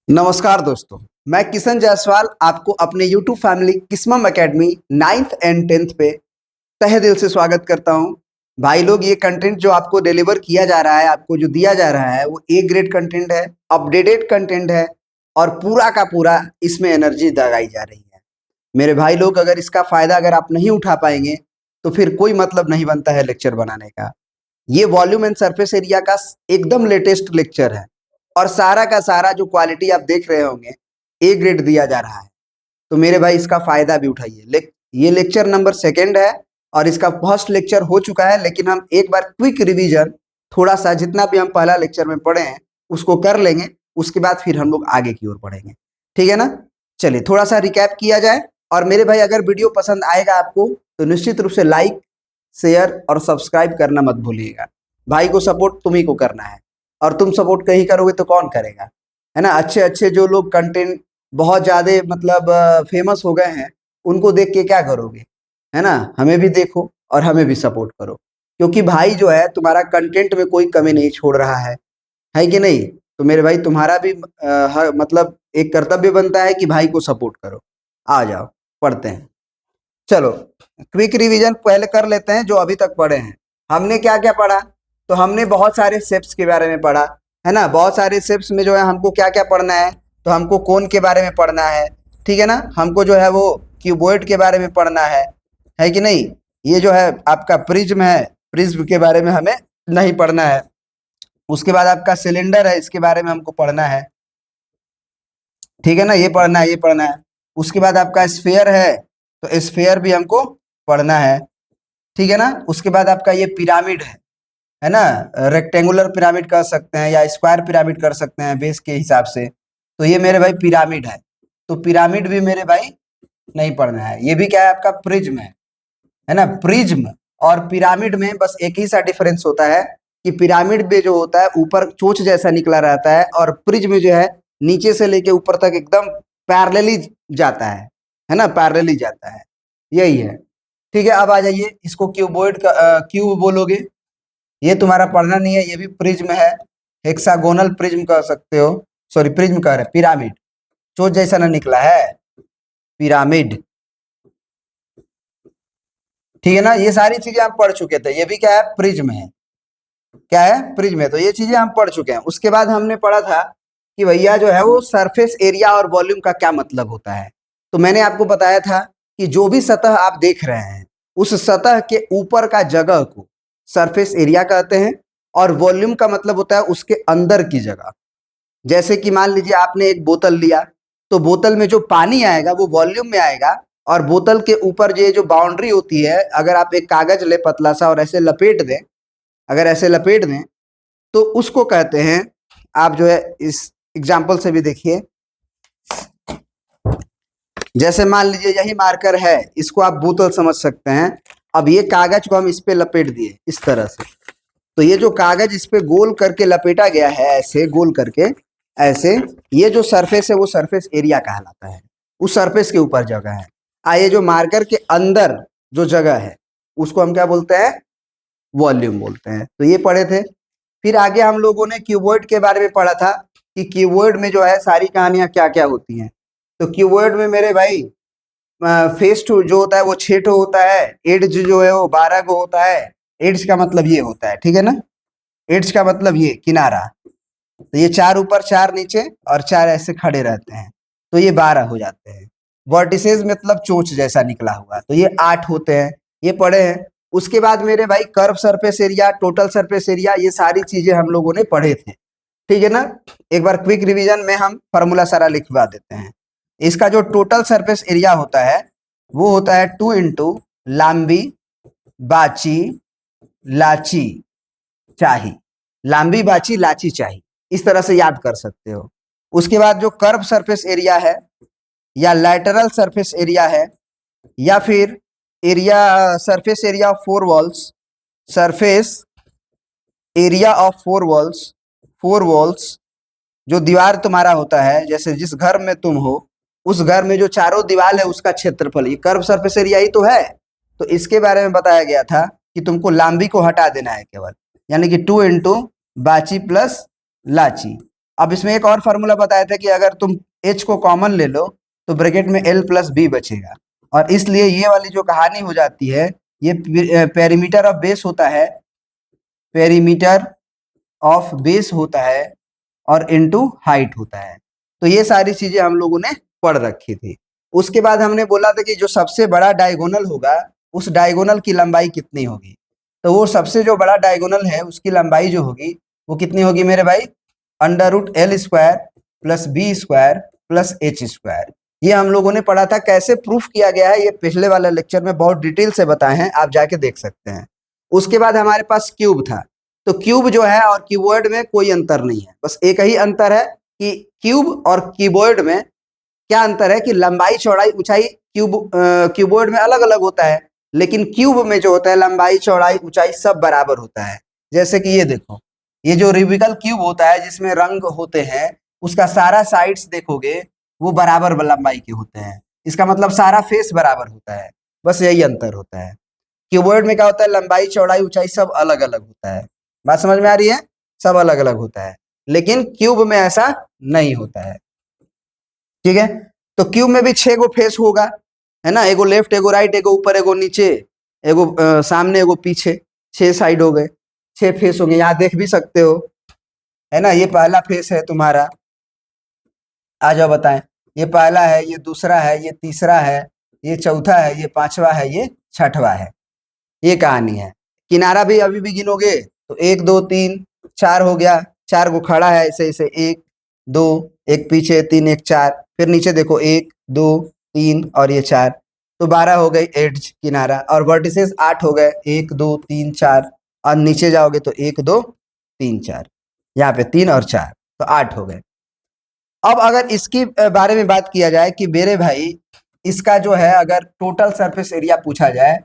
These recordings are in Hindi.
नमस्कार दोस्तों, मैं किशन जायसवाल आपको अपने YouTube फैमिली किस्मम एकेडमी 9th एंड 10th पे तहे दिल से स्वागत करता हूं। भाई लोग, ये कंटेंट जो आपको डिलीवर किया जा रहा है, आपको जो दिया जा रहा है, वो ए ग्रेड कंटेंट है, अपडेटेड कंटेंट है और पूरा का पूरा इसमें एनर्जी लगाई जा रही है। मेरे भाई लोग, अगर इसका फायदा अगर आप नहीं उठा पाएंगे तो फिर कोई मतलब नहीं बनता है लेक्चर बनाने का। ये वॉल्यूम एंड सरफेस एरिया का एकदम लेटेस्ट लेक्चर है और सारा का सारा जो क्वालिटी आप देख रहे होंगे ए ग्रेड दिया जा रहा है। तो मेरे भाई, इसका फायदा भी उठाइए। ये लेक्चर नंबर 2 है और इसका फर्स्ट लेक्चर हो चुका है, लेकिन हम एक बार क्विक रिवीजन थोड़ा सा जितना भी हम पहला लेक्चर में पढ़े हैं उसको कर लेंगे। उसके बाद फिर हम लोग आगे की ओर बढ़ेंगे, ठीक है ना। चलिए थोड़ा सा रिकैप किया जाए। और मेरे भाई, अगर वीडियो पसंद आएगा आपको तो निश्चित रूप से लाइक, शेयर और सब्सक्राइब करना मत भूलिएगा। भाई को सपोर्ट तुम्ही को करना है और तुम सपोर्ट नहीं करोगे तो कौन करेगा, है ना। अच्छे अच्छे जो लोग कंटेंट बहुत ज्यादा मतलब फेमस हो गए हैं, उनको देख के क्या करोगे, है ना। हमें भी देखो और हमें भी सपोर्ट करो, क्योंकि भाई जो है तुम्हारा कंटेंट में कोई कमी नहीं छोड़ रहा है कि नहीं। तो मेरे भाई, तुम्हारा भी मतलब एक कर्तव्य बनता है कि भाई को सपोर्ट करो। आ जाओ, पढ़ते हैं। चलो क्विक रिवीजन पहले कर लेते हैं जो अभी तक पढ़े हैं। हमने क्या क्या पढ़ा? तो हमने बहुत सारे शेप्स के बारे में पढ़ा, है ना। बहुत सारे शेप्स में जो है हमको क्या क्या पढ़ना है, तो हमको कोन के बारे में पढ़ना है, ठीक है ना। हमको जो है वो क्यूबॉइड के बारे में पढ़ना है कि नहीं। ये जो है आपका प्रिज्म है, प्रिज्म के बारे में हमें नहीं पढ़ना है। उसके बाद आपका सिलेंडर है, इसके बारे में हमको पढ़ना है, ठीक है ना। ये पढ़ना है, ये पढ़ना है। उसके बाद आपका स्फीयर है, तो स्फीयर भी हमको पढ़ना है, ठीक है ना। उसके बाद आपका ये पिरामिड है ना। रेक्टेंगुलर पिरामिड कर सकते हैं या स्क्वायर पिरामिड कर सकते हैं बेस के हिसाब से। तो ये मेरे भाई पिरामिड है, तो पिरामिड भी मेरे भाई नहीं पढ़ना है। ये भी क्या है, आपका प्रिज्म है ना। प्रिज्म और पिरामिड में बस एक ही सा डिफरेंस होता है कि पिरामिड में जो होता है ऊपर चोंच जैसा निकला रहता है, और प्रिज्म जो है नीचे से लेके ऊपर तक एकदम पैरेलली जाता है ना, पैरेलली जाता है। यही है, ठीक है। अब आ जाइए, इसको क्यूबॉइड का क्यूब बोलोगे, ये तुम्हारा पढ़ना नहीं है। ये भी प्रिज्म है, हेक्सागोनल प्रिज्म कह सकते हो। सॉरी, प्रिज्म कह रहे, पिरामिड। चोंच जैसा ना निकला है, पिरामिड, ठीक है ना। ये सारी चीजें हम पढ़ चुके थे। ये भी क्या है, प्रिज्म है। क्या है, प्रिज्म है। तो ये चीजें हम पढ़ चुके हैं। उसके बाद हमने पढ़ा था कि भैया जो है वो सरफेस एरिया और वॉल्यूम का क्या मतलब होता है। तो मैंने आपको बताया था कि जो भी सतह आप देख रहे हैं, उस सतह के ऊपर का जगह को सरफेस एरिया कहते हैं, और वॉल्यूम का मतलब होता है उसके अंदर की जगह। जैसे कि मान लीजिए आपने एक बोतल लिया, तो बोतल में जो पानी आएगा वो वॉल्यूम में आएगा, और बोतल के ऊपर जो बाउंड्री होती है, अगर आप एक कागज ले पतला सा और ऐसे लपेट दें, अगर ऐसे लपेट दें तो उसको कहते हैं, आप जो है इस एग्जाम्पल से भी देखिए। जैसे मान लीजिए यही मार्कर है, इसको आप बोतल समझ सकते हैं। अब ये कागज को हम इस पे लपेट दिए इस तरह से, तो ये जो कागज इस पे गोल करके लपेटा गया है, ऐसे गोल करके ऐसे, ये जो सरफेस है वो सरफेस एरिया कहलाता है। उस सरफेस के ऊपर जगह है। ये जो मार्कर के अंदर जो जगह है उसको हम क्या बोलते हैं, वॉल्यूम बोलते हैं। तो ये पढ़े थे। फिर आगे हम लोगों ने क्यूबॉइड के बारे में पढ़ा था कि क्यूबॉइड में जो है सारी कहानियां क्या क्या होती हैं। तो क्यूबॉइड में मेरे भाई फेस टू जो होता है वो 6 ठो होता है, एड्ज जो है वो 12 को होता है। एड्ज का मतलब ये होता है, ठीक है ना। एड्ज का मतलब ये किनारा। तो ये 4 ऊपर 4 नीचे और 4 ऐसे खड़े रहते हैं, तो ये 12 हो जाते हैं। वर्टिसेस मतलब चोंच जैसा निकला हुआ, तो ये 8 होते हैं। ये पढ़े हैं। उसके बाद मेरे भाई curve surface area, total surface area, ये सारी चीजें हम लोगों ने पढ़े थे, ठीक है ना। एक बार क्विक रिवीजन में हम फॉर्मूला सारा लिखवा देते हैं। इसका जो टोटल सरफेस एरिया होता है वो होता है 2 इंटू लांबी बाची लाची चाही। लांबी बाची लाची चाही, इस तरह से याद कर सकते हो। उसके बाद जो कर्व सरफेस एरिया है, या लैटरल सरफेस एरिया है, या फिर area surface area of 4 walls, surface area of 4 walls, 4 walls, जो दीवार तुम्हारा होता है, जैसे जिस घर में तुम हो उस घर में जो चारों दीवार है उसका क्षेत्रफल, ये कर्व सरफेस एरिया ही तो है। तो इसके बारे में बताया गया था कि तुमको लांबी को हटा देना है केवल, यानी कि 2 इंटू बाची प्लस लाची। अब इसमें एक और फार्मूला बताया था कि अगर तुम h को कॉमन ले लो तो ब्रैकेट में l प्लस बी बचेगा, और इसलिए ये वाली जो कहानी हो जाती है, ये पेरीमीटर ऑफ बेस होता है, पेरीमीटर ऑफ बेस होता है और इनटू हाइट होता है। तो ये सारी चीजें हम लोगों ने पढ़ रखी थी। उसके बाद हमने बोला था कि जो सबसे बड़ा डायगोनल होगा उस डायगोनल की लंबाई कितनी होगी। तो वो सबसे जो बड़ा डायगोनल है उसकी लंबाई जो होगी वो कितनी होगी मेरे भाई, under root L square plus B square plus H square. ये हम लोगों ने पढ़ा था। कैसे प्रूफ किया गया है ये पिछले वाले लेक्चर में बहुत डिटेल से बताए हैं, आप जाके देख सकते हैं। उसके बाद हमारे पास क्यूब था। तो क्यूब जो है और क्यूबॉइड में कोई अंतर नहीं है, बस एक ही अंतर है कि क्यूब और क्यूबॉइड में क्या अंतर है कि लंबाई चौड़ाई ऊंचाई क्यूबॉइड में अलग अलग होता है, लेकिन क्यूब में जो होता है लंबाई चौड़ाई ऊंचाई सब बराबर होता है। जैसे कि ये देखो, ये जो रिबिकल क्यूब होता है जिसमें रंग होते हैं, उसका सारा साइड्स देखोगे वो बराबर लंबाई के होते हैं। इसका मतलब सारा फेस बराबर होता है, बस यही अंतर होता है। क्यूबॉइड में क्या होता है, लंबाई चौड़ाई ऊंचाई सब अलग अलग होता है। बात समझ में आ रही है, सब अलग अलग होता है, लेकिन क्यूब में ऐसा नहीं होता है। ठीक है, तो क्यूब में भी 6 गो फेस होगा, है ना, एगो लेफ्ट एगो राइट एगो ऊपर एगो नीचे एगो सामने एगो पीछे, 6 साइड हो गए, 6 फेस हो गए। यहाँ देख भी सकते हो, है ना, ये पहला फेस है तुम्हारा। आ जाओ बताएं, ये पहला है, ये दूसरा है, ये तीसरा है, ये चौथा है, ये पांचवा है, ये छठवा है। ये कहानी है। किनारा भी अभी भी गिनोगे तो 1 2 3 4 हो गया, 4 गो खड़ा है ऐसे ऐसे, 1 2, एक पीछे 3 1 4, फिर नीचे देखो 1 2 3 और ये 4, तो 12 हो गई एड्ज किनारा, और वर्टिसेस 8 हो गए, 1 2 3 4, और नीचे जाओगे तो 1 2 3 4, यहाँ पे 3 और 4, तो 8 हो गए। अब अगर इसकी बारे में बात किया जाए कि मेरे भाई इसका जो है अगर टोटल सरफेस एरिया पूछा जाए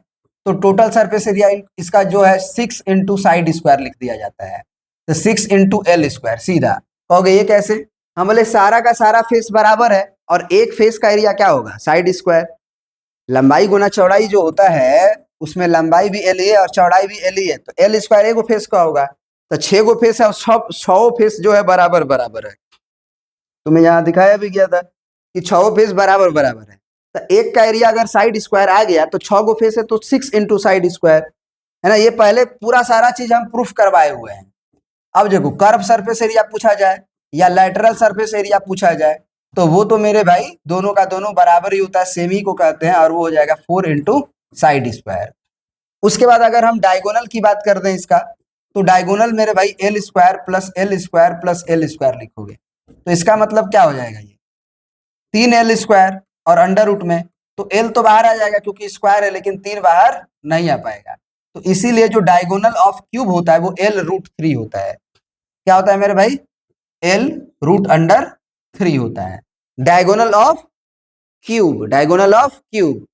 तो टोटल सरफेस एरिया इसका जो है 6 इंटू साइड स्क्वायर लिख दिया जाता है। तो 6 इंटू एल स्क्वायर, सीधा कहोगे ये कैसे, हम बोले सारा का सारा फेस बराबर है और एक फेस का एरिया क्या होगा, साइड स्क्वायर। लंबाई गुना चौड़ाई जो होता है उसमें लंबाई भी एल ही है और चौड़ाई भी एल ही है, तो एल स्क्वायर एगो फेस का होगा। तो 6 गो फेस है और 6 फेस जो है बराबर बराबर है। तुम्हें यहाँ दिखाया भी गया था कि 6 फेस बराबर बराबर है। तो एक का एरिया अगर साइड स्क्वायर आ गया तो 6 गो फेस है तो 6 इंटू साइड स्क्वायर, है ना। ये पहले पूरा सारा चीज हम प्रूफ करवाए हुए हैं। अब देखो कर्व सरफेस एरिया पूछा जाए या लैटरल सरफेस एरिया पूछा जाए तो वो तो मेरे भाई दोनों का दोनों बराबर ही होता है, सेम ही को कहते हैं, और वो हो जाएगा 4 इंटू साइड स्क्वायर। उसके बाद अगर हम डायगोनल की बात कर दें इसका, तो डायगोनल मेरे भाई L square plus L square plus L square लिखोगे, तो इसका मतलब क्या हो जाएगा, ये 3 एल स्क्वायर और अंडर रूट में, तो एल तो बाहर आ जाएगा क्योंकि स्क्वायर है, लेकिन 3 बाहर नहीं आ पाएगा। तो इसीलिए जो डायगोनल ऑफ क्यूब होता है वो एल रूट 3 होता है। क्या होता है मेरे भाई, एल रूट अंडर 3 होता है diagonal of cube, diagonal of cube.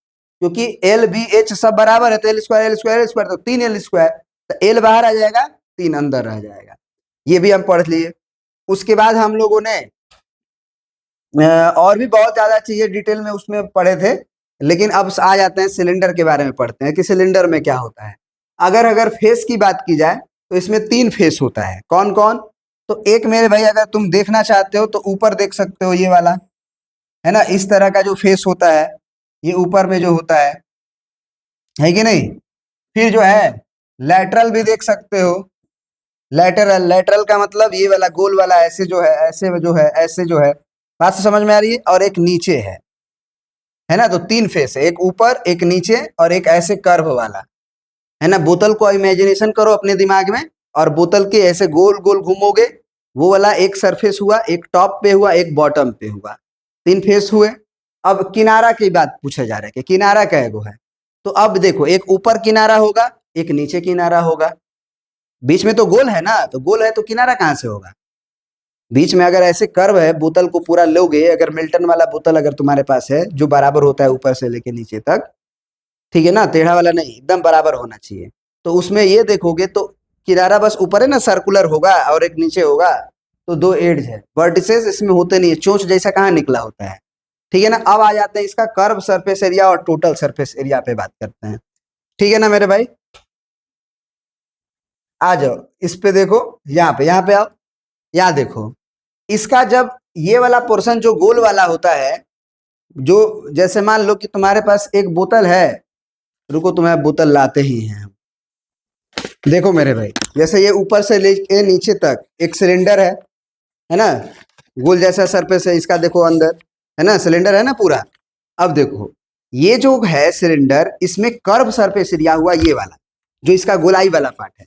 क्योंकि एल बी एच सब बराबर है तो L square L square L square, तो 3 एल स्क्वायर, तो एल बाहर आ जाएगा 3 अंदर रह जाएगा। ये भी हम पढ़ लिए। उसके बाद हम लोगों ने और भी बहुत ज्यादा चीजें डिटेल में उसमें पढ़े थे, लेकिन अब आ जाते हैं सिलेंडर के बारे में पढ़ते हैं कि सिलेंडर में क्या होता है। अगर अगर फेस की बात की जाए तो इसमें 3 फेस होता है, कौन कौन, तो एक मेरे भाई अगर तुम देखना चाहते हो तो ऊपर देख सकते हो, ये वाला है ना, इस तरह का जो फेस होता है ये ऊपर में जो होता है कि नहीं। फिर जो है लैटरल भी देख सकते हो, लैटरल, लैटरल का मतलब ये वाला गोल वाला, ऐसे जो है ऐसे जो है ऐसे जो है, बात तो समझ में आ रही है, और एक नीचे है ना। तो 3 फेस है, एक ऊपर एक नीचे और एक ऐसे कर्व वाला, है ना। बोतल को इमेजिनेशन करो अपने दिमाग में, और बोतल के ऐसे गोल गोल घूमोगे, वो वाला एक सरफेस हुआ, एक टॉप पे हुआ, एक बॉटम पे हुआ, 3 फेस हुए। अब किनारा की बात पूछा जा रहा है कि किनारा कैगो है, तो अब देखो एक ऊपर किनारा होगा एक नीचे किनारा होगा, बीच में तो गोल है ना, तो गोल है तो किनारा कहाँ से होगा। बीच में अगर ऐसे कर्व है, बोतल को पूरा लोगे, अगर मिल्टन वाला बोतल अगर तुम्हारे पास है जो बराबर होता है ऊपर से लेके नीचे तक, ठीक है ना, टेढ़ा वाला नहीं, एकदम बराबर होना चाहिए, तो उसमें ये देखोगे तो किनारा बस ऊपर है ना, सर्कुलर होगा और एक नीचे होगा, तो 2 एड्स है, वर्टिसेस इसमें होते नहीं है, चोंच जैसा कहाँ निकला होता है। ठीक है ना। अब आ जाते हैं इसका कर्व सरफेस एरिया और टोटल सरफेस एरिया पे बात करते हैं। ठीक है ना मेरे भाई, आ जाओ इस पे देखो, यहाँ पे आओ, यहाँ देखो, इसका जब ये वाला पोर्शन जो गोल वाला होता है, जो जैसे मान लो कि तुम्हारे पास एक बोतल है, रुको तुम्हें बोतल लाते ही हैं हम। देखो मेरे भाई, जैसे ये ऊपर से लेके नीचे तक एक सिलेंडर है ना, गोल जैसा सरफेस है इसका, देखो अंदर है ना, सिलेंडर है ना पूरा। अब देखो ये जो है सिलेंडर, इसमें कर्व सरफेस एरिया हुआ ये वाला, जो इसका गोलाई वाला पार्ट है।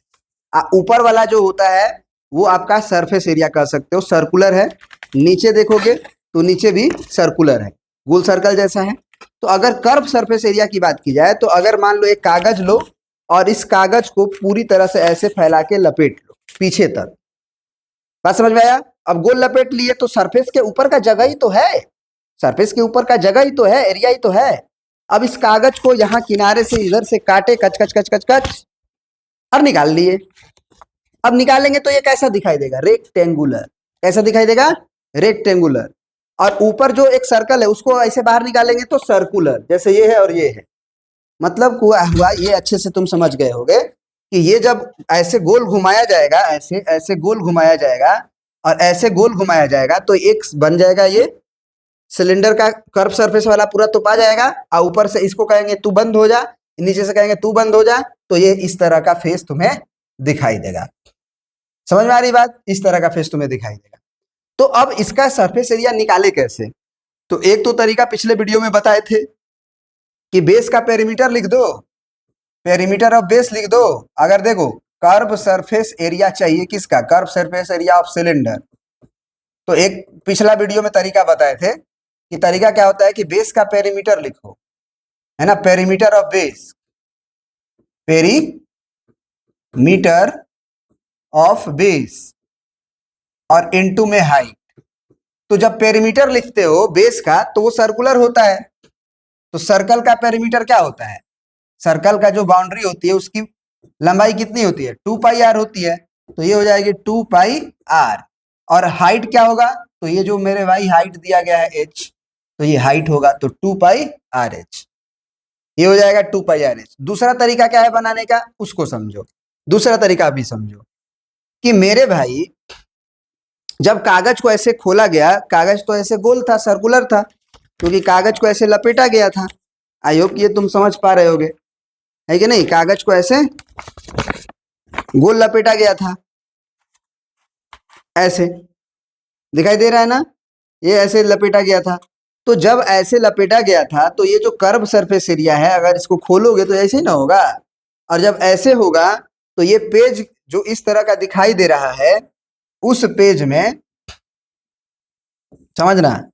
ऊपर वाला जो होता है वो आपका सरफेस एरिया कह सकते हो, सर्कुलर है। नीचे देखोगे तो नीचे भी सर्कुलर है, गोल सर्कल जैसा है। तो अगर कर्व सरफेस एरिया की बात की जाए, तो अगर मान लो एक कागज लो और इस कागज को पूरी तरह से ऐसे फैला के लपेट लो पीछे तक, बात समझ में आया? अब गोल लपेट लिए तो सरफेस के ऊपर का जगह ही तो है, सरफेस के ऊपर का जगह ही तो है, एरिया ही तो है। अब इस कागज को यहाँ किनारे से इधर से काटे, कच कच कच कच कच, और निकाल लिए। अब निकालेंगे तो ये कैसा दिखाई देगा? रेक्टेंगुलर। कैसा दिखाई देगा? रेक्टेंगुलर। और ऊपर जो एक सर्कल है उसको ऐसे बाहर निकालेंगे तो सर्कुलर, जैसे ये है और ये है। मतलब हुआ ये, अच्छे से तुम समझ गए होगे कि ये जब ऐसे गोल घुमाया जाएगा, ऐसे ऐसे गोल घुमाया जाएगा और ऐसे गोल घुमाया जाएगा, तो एक बन जाएगा ये सिलेंडर का कर्व सरफेस वाला पूरा तो पा जाएगा, और ऊपर से इसको कहेंगे तू बंद हो जा, नीचे से कहेंगे तू बंद हो जा, तो ये इस तरह का फेस तुम्हें दिखाई देगा। समझ में आ रही बात? इस तरह का फेस तुम्हें दिखाई देगा। तो अब इसका सरफेस एरिया निकाले कैसे? तो एक तो तरीका पिछले वीडियो में बताए थे कि बेस का पेरीमीटर लिख दो, पेरीमीटर ऑफ बेस लिख दो। अगर देखो कर्व सरफेस एरिया चाहिए किसका? Curve surface area of cylinder. तो एक पिछला वीडियो में तरीका बताए थे कि तरीका क्या होता है कि बेस का पेरीमीटर लिखो, है ना, perimeter of base, perimeter of base और इनटू में हाइट। तो जब पेरीमीटर लिखते हो बेस का तो वो सर्कुलर होता है, तो सर्कल का पेरीमीटर क्या होता है? सर्कल का जो बाउंड्री होती है उसकी लंबाई कितनी होती है? 2πr होती है। तो ये हो जाएगी 2πr। और हाइट क्या होगा? तो ये जो मेरे भाई हाइट दिया गया है h, तो ये हाइट होगा, तो 2πrh। ये हो जाएगा 2πrh। दूसरा तरीका क्या है बनाने का, उसको समझो। दूसरा तरीका भी समझो कि मेरे भाई जब कागज को ऐसे खोला गया, कागज तो ऐसे गोल था, सर्कुलर था, क्योंकि कागज को ऐसे लपेटा गया था। आई होप ये तुम समझ पा रहे होगे, है कि नहीं? कागज को ऐसे गोल लपेटा गया था, ऐसे दिखाई दे रहा है ना, ये ऐसे लपेटा गया था। तो जब ऐसे लपेटा गया था तो ये जो कर्व सरफेस एरिया है, अगर इसको खोलोगे तो ऐसे ही ना होगा, और जब ऐसे होगा तो ये पेज जो इस तरह का दिखाई दे रहा है, उस पेज में, समझना,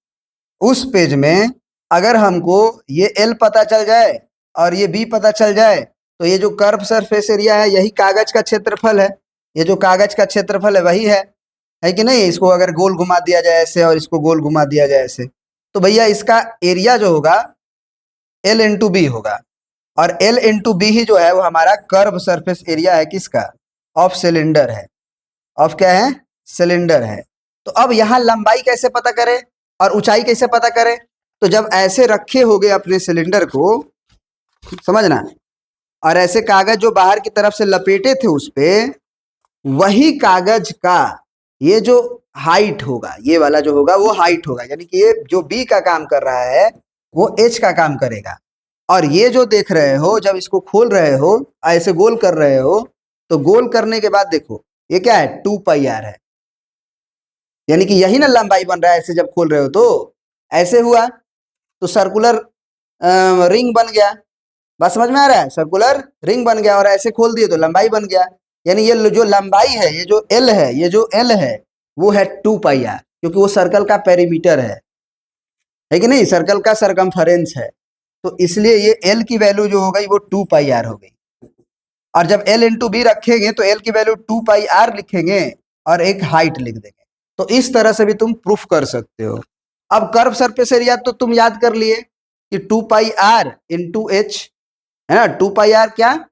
उस पेज में अगर हमको ये L पता चल जाए और ये B पता चल जाए, तो ये जो कर्व सरफेस एरिया है यही कागज का क्षेत्रफल है, ये जो कागज का क्षेत्रफल है वही है कि नहीं? इसको अगर गोल घुमा दिया जाए ऐसे और इसको गोल घुमा दिया जाए ऐसे, तो भैया इसका एरिया जो होगा L इंटू बी होगा। और L इंटू बी ही जो है वो हमारा कर्व सरफेस एरिया है किसका? ऑफ सिलेंडर है। ऑफ क्या है? सिलेंडर है। तो अब यहाँ लंबाई कैसे पता करें और ऊंचाई कैसे पता करें? तो जब ऐसे रखे होगे अपने सिलेंडर को, समझना, और ऐसे कागज जो बाहर की तरफ से लपेटे थे उस पे, वही कागज का ये जो हाइट होगा, ये वाला जो होगा वो हाइट होगा, यानी कि ये जो बी का काम कर रहा है वो एच का काम करेगा। और ये जो देख रहे हो, जब इसको खोल रहे हो, ऐसे गोल कर रहे हो, तो गोल करने के बाद देखो ये क्या है? 2πr है, यानी कि यही ना लंबाई बन रहा है। ऐसे जब खोल रहे हो तो ऐसे हुआ, तो सर्कुलर रिंग बन गया। बात समझ में आ रहा है? सर्कुलर रिंग बन गया, और ऐसे खोल दिए तो लंबाई बन गया। यानी ये जो लंबाई है, ये जो एल है, ये जो एल है वो है 2πr, क्योंकि वो सर्कल का पेरीमीटर है कि नहीं? सर्कल का सरकमफेरेंस है, तो इसलिए ये एल की वैल्यू जो हो गई वो 2πr हो गई। और जब एल इंटू बी रखेंगे तो एल की वैल्यू 2πr लिखेंगे और एक हाइट लिख देंगे। तो इस तरह से भी तुम प्रूफ कर सकते हो। अब कर्व सरफेस एरिया तो तुम याद कर लिए कि 2πr इंटू एच, है ना। 2πr क्या?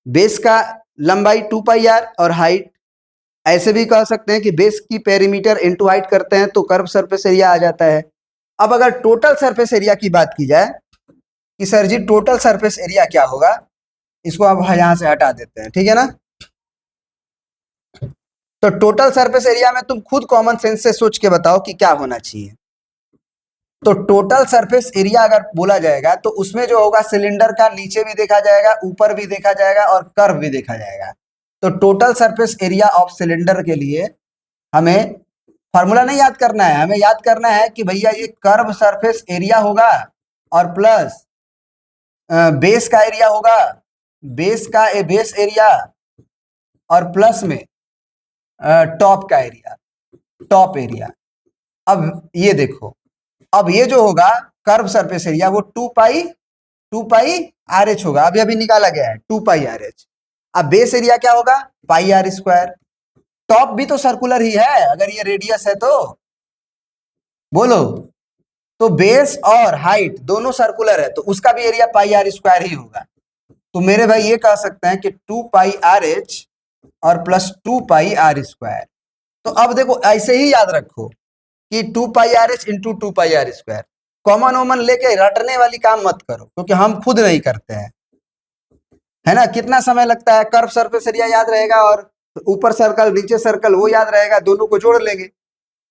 बेस का लंबाई 2πr और हाइट। ऐसे भी कह सकते हैं कि बेस की पेरीमीटर इंटू हाइट करते हैं तो कर्व सरफेस एरिया आ जाता है। अब अगर टोटल सरफेस एरिया की बात की जाए कि सर जी टोटल सरफेस एरिया क्या होगा, इसको अब यहाँ से हटा देते हैं, ठीक है ना। तो टोटल सरफेस एरिया में तुम खुद कॉमन सेंस से सोच के बताओ कि क्या होना चाहिए। तो टोटल सरफेस एरिया अगर बोला जाएगा तो उसमें जो होगा सिलेंडर का नीचे भी देखा जाएगा, ऊपर भी देखा जाएगा और कर्व भी देखा जाएगा। तो total surface area of cylinder के लिए हमें फॉर्मूला नहीं याद करना है, हमें याद करना है कि भैया ये कर्व सरफेस एरिया होगा और प्लस बेस का एरिया होगा, बेस एरिया और प्लस में टॉप का एरिया, टॉप एरिया। अब ये देखो, अब ये जो होगा कर्व सरफेस एरिया वो 2 पाई आर एच होगा, अभी अभी निकाला गया है 2 पाई आर एच। अब बेस एरिया क्या होगा, पाई आर स्क्वायर। टॉप भी तो सर्कुलर ही है अगर ये रेडियस है तो, बोलो। तो बेस और हाइट दोनों सर्कुलर है तो उसका भी एरिया पाई आर स्क्वायर ही होगा। तो मेरे भाई ये कह सकते हैं कि 2 पाई आर एच और प्लस 2 पाई आर स्क्वायर। तो अब देखो ऐसे ही याद रखो कि 2 pi R H into 2 pi R square. Common ओमन लेके रटने वाली काम मत करो क्योंकि हम खुद नहीं करते हैं, है ना। कितना समय लगता है, कर्व सरफेस एरिया याद रहेगा और ऊपर सर्कल नीचे सर्कल वो याद रहेगा, दोनों को जोड़ लेंगे,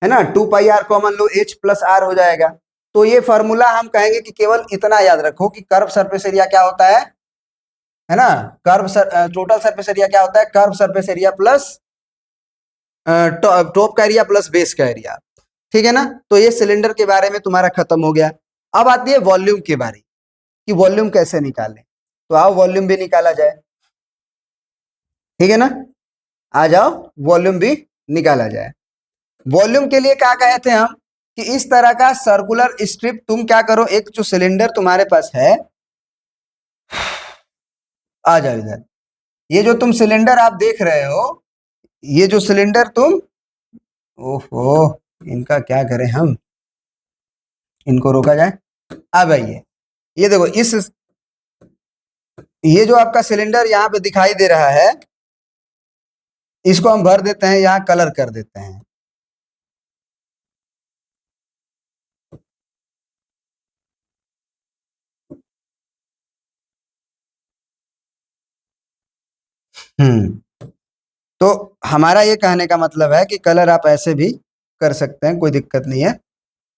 है ना। 2 पाई आर कॉमन लो, एच प्लस आर हो जाएगा। तो ये फॉर्मूला हम कहेंगे कि केवल इतना याद रखो कि कर्व सरफेस एरिया क्या होता है ना। टोटल सरफेस एरिया क्या होता है, curve surface area plus top का एरिया प्लस बेस का एरिया, ठीक है ना। तो ये सिलेंडर के बारे में तुम्हारा खत्म हो गया। अब आती है वॉल्यूम के बारे कि वॉल्यूम कैसे निकालें। तो आओ वॉल्यूम भी निकाला जाए, ठीक है ना। आ जाओ वॉल्यूम भी निकाला जाए। वॉल्यूम के लिए क्या कहे थे हम कि इस तरह का सर्कुलर स्ट्रिप तुम क्या करो, एक जो सिलेंडर तुम्हारे पास है, आ जाओ इधर। ये जो तुम सिलेंडर आप देख रहे हो, ये जो सिलेंडर तुम, ओहो इनका क्या करें हम, इनको रोका जाए। अब आइए, ये देखो ये जो आपका सिलेंडर यहाँ पे दिखाई दे रहा है, इसको हम भर देते हैं, यहाँ कलर कर देते हैं। तो हमारा ये कहने का मतलब है कि कलर आप ऐसे भी कर सकते हैं, कोई दिक्कत नहीं है।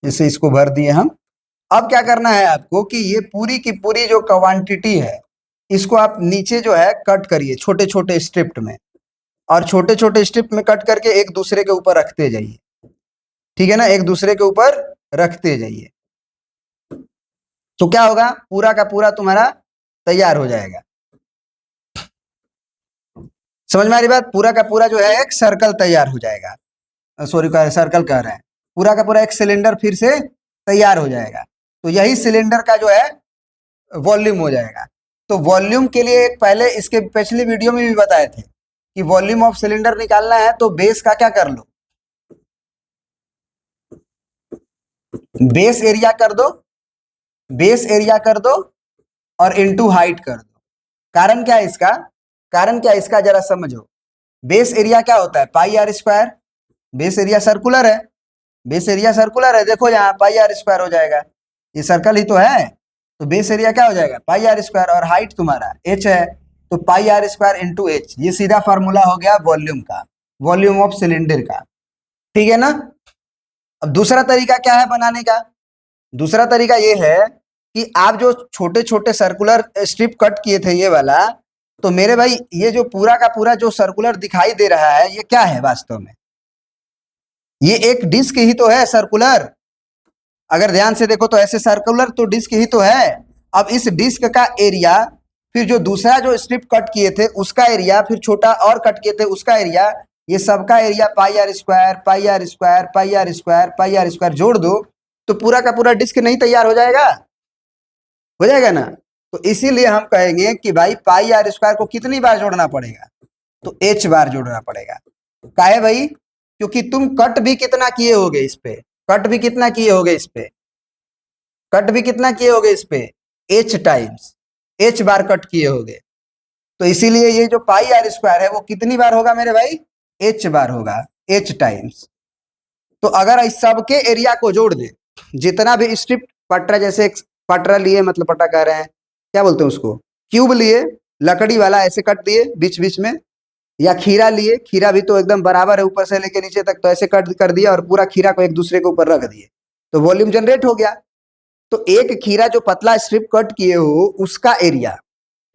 जैसे इसको भर दिए हम। अब क्या करना है आपको कि ये पूरी की पूरी जो क्वांटिटी है इसको आप नीचे जो है कट करिए छोटे छोटे स्ट्रिप में, और छोटे छोटे स्ट्रिप में कट करके एक दूसरे के ऊपर रखते जाइए, ठीक है ना, एक दूसरे के ऊपर रखते जाइए। तो क्या होगा, पूरा का पूरा तुम्हारा तैयार हो जाएगा। समझ में आ रही बात, पूरा का पूरा जो है एक सर्कल तैयार हो जाएगा, सॉरी सर्कल कह रहे हैं, पूरा का पूरा एक सिलेंडर फिर से तैयार हो जाएगा। तो यही सिलेंडर का जो है वॉल्यूम हो जाएगा। तो वॉल्यूम के लिए एक पहले इसके पिछली वीडियो में भी बताए थे कि वॉल्यूम ऑफ सिलेंडर निकालना है तो बेस का क्या कर लो, बेस एरिया कर दो, बेस एरिया कर दो और इनटू हाइट कर दो। कारण क्या है इसका, कारण क्या है इसका जरा समझो। बेस एरिया क्या होता है, pi R square. Base area circular है, बेस एरिया सर्कुलर है, देखो यहाँ पाई आर स्क्वायर हो जाएगा, ये सर्कल ही तो है। तो बेस एरिया क्या हो जाएगा, पाई आर स्क्वायर, और हाइट तुम्हारा एच है तो pi R square into H. ये सीधा फॉर्मूला हो गया वॉल्यूम का, वॉल्यूम ऑफ सिलेंडर का, ठीक है ना। अब दूसरा तरीका क्या है बनाने का, दूसरा तरीका ये है कि आप जो छोटे छोटे सर्कुलर स्ट्रिप कट किए थे ये वाला, तो मेरे भाई ये जो पूरा का पूरा जो सर्कुलर दिखाई दे रहा है ये क्या है वास्तव में, ये एक डिस्क ही तो है सर्कुलर। अगर ध्यान से देखो तो ऐसे सर्कुलर तो डिस्क ही तो है। अब इस डिस्क का एरिया, फिर जो दूसरा जो स्ट्रिप कट किए थे उसका एरिया, फिर छोटा और कट किए थे उसका एरिया, ये सबका area pi R square pi R square pi R square pi R square जोड़ दो तो पूरा का पूरा डिस्क नहीं तैयार हो जाएगा, हो जाएगा ना। तो इसीलिए हम कहेंगे कि भाई पाई आर स्क्वायर को कितनी बार जोड़ना पड़ेगा, तो एच बार जोड़ना पड़ेगा। काहे भाई, क्योंकि तुम कट भी कितना किए होगे इस पे, कट भी कितना किए होगे इस पे, कट भी कितना किए होगे इस पे, एच टाइम्स, एच बार कट किए होगे। तो इसीलिए ये जो पाई आर स्क्वायर है वो कितनी बार होगा मेरे भाई, एच बार होगा, एच टाइम्स। तो अगर इस सबके एरिया को जोड़ दे, जितना भी स्ट्रिप पटरा, जैसे पटरा लिए, मतलब पट्टा कह रहे हैं, क्या बोलते हैं उसको, क्यूब लिए, लकड़ी वाला ऐसे कट दिए बीच बीच में, या खीरा लिए, खीरा भी तो एकदम बराबर है ऊपर से लेके नीचे तक, तो ऐसे कट कर दिया और पूरा खीरा को एक दूसरे के ऊपर रख दिए, तो वॉल्यूम जनरेट हो गया। तो एक खीरा जो पतला स्ट्रिप कट किए हो उसका एरिया,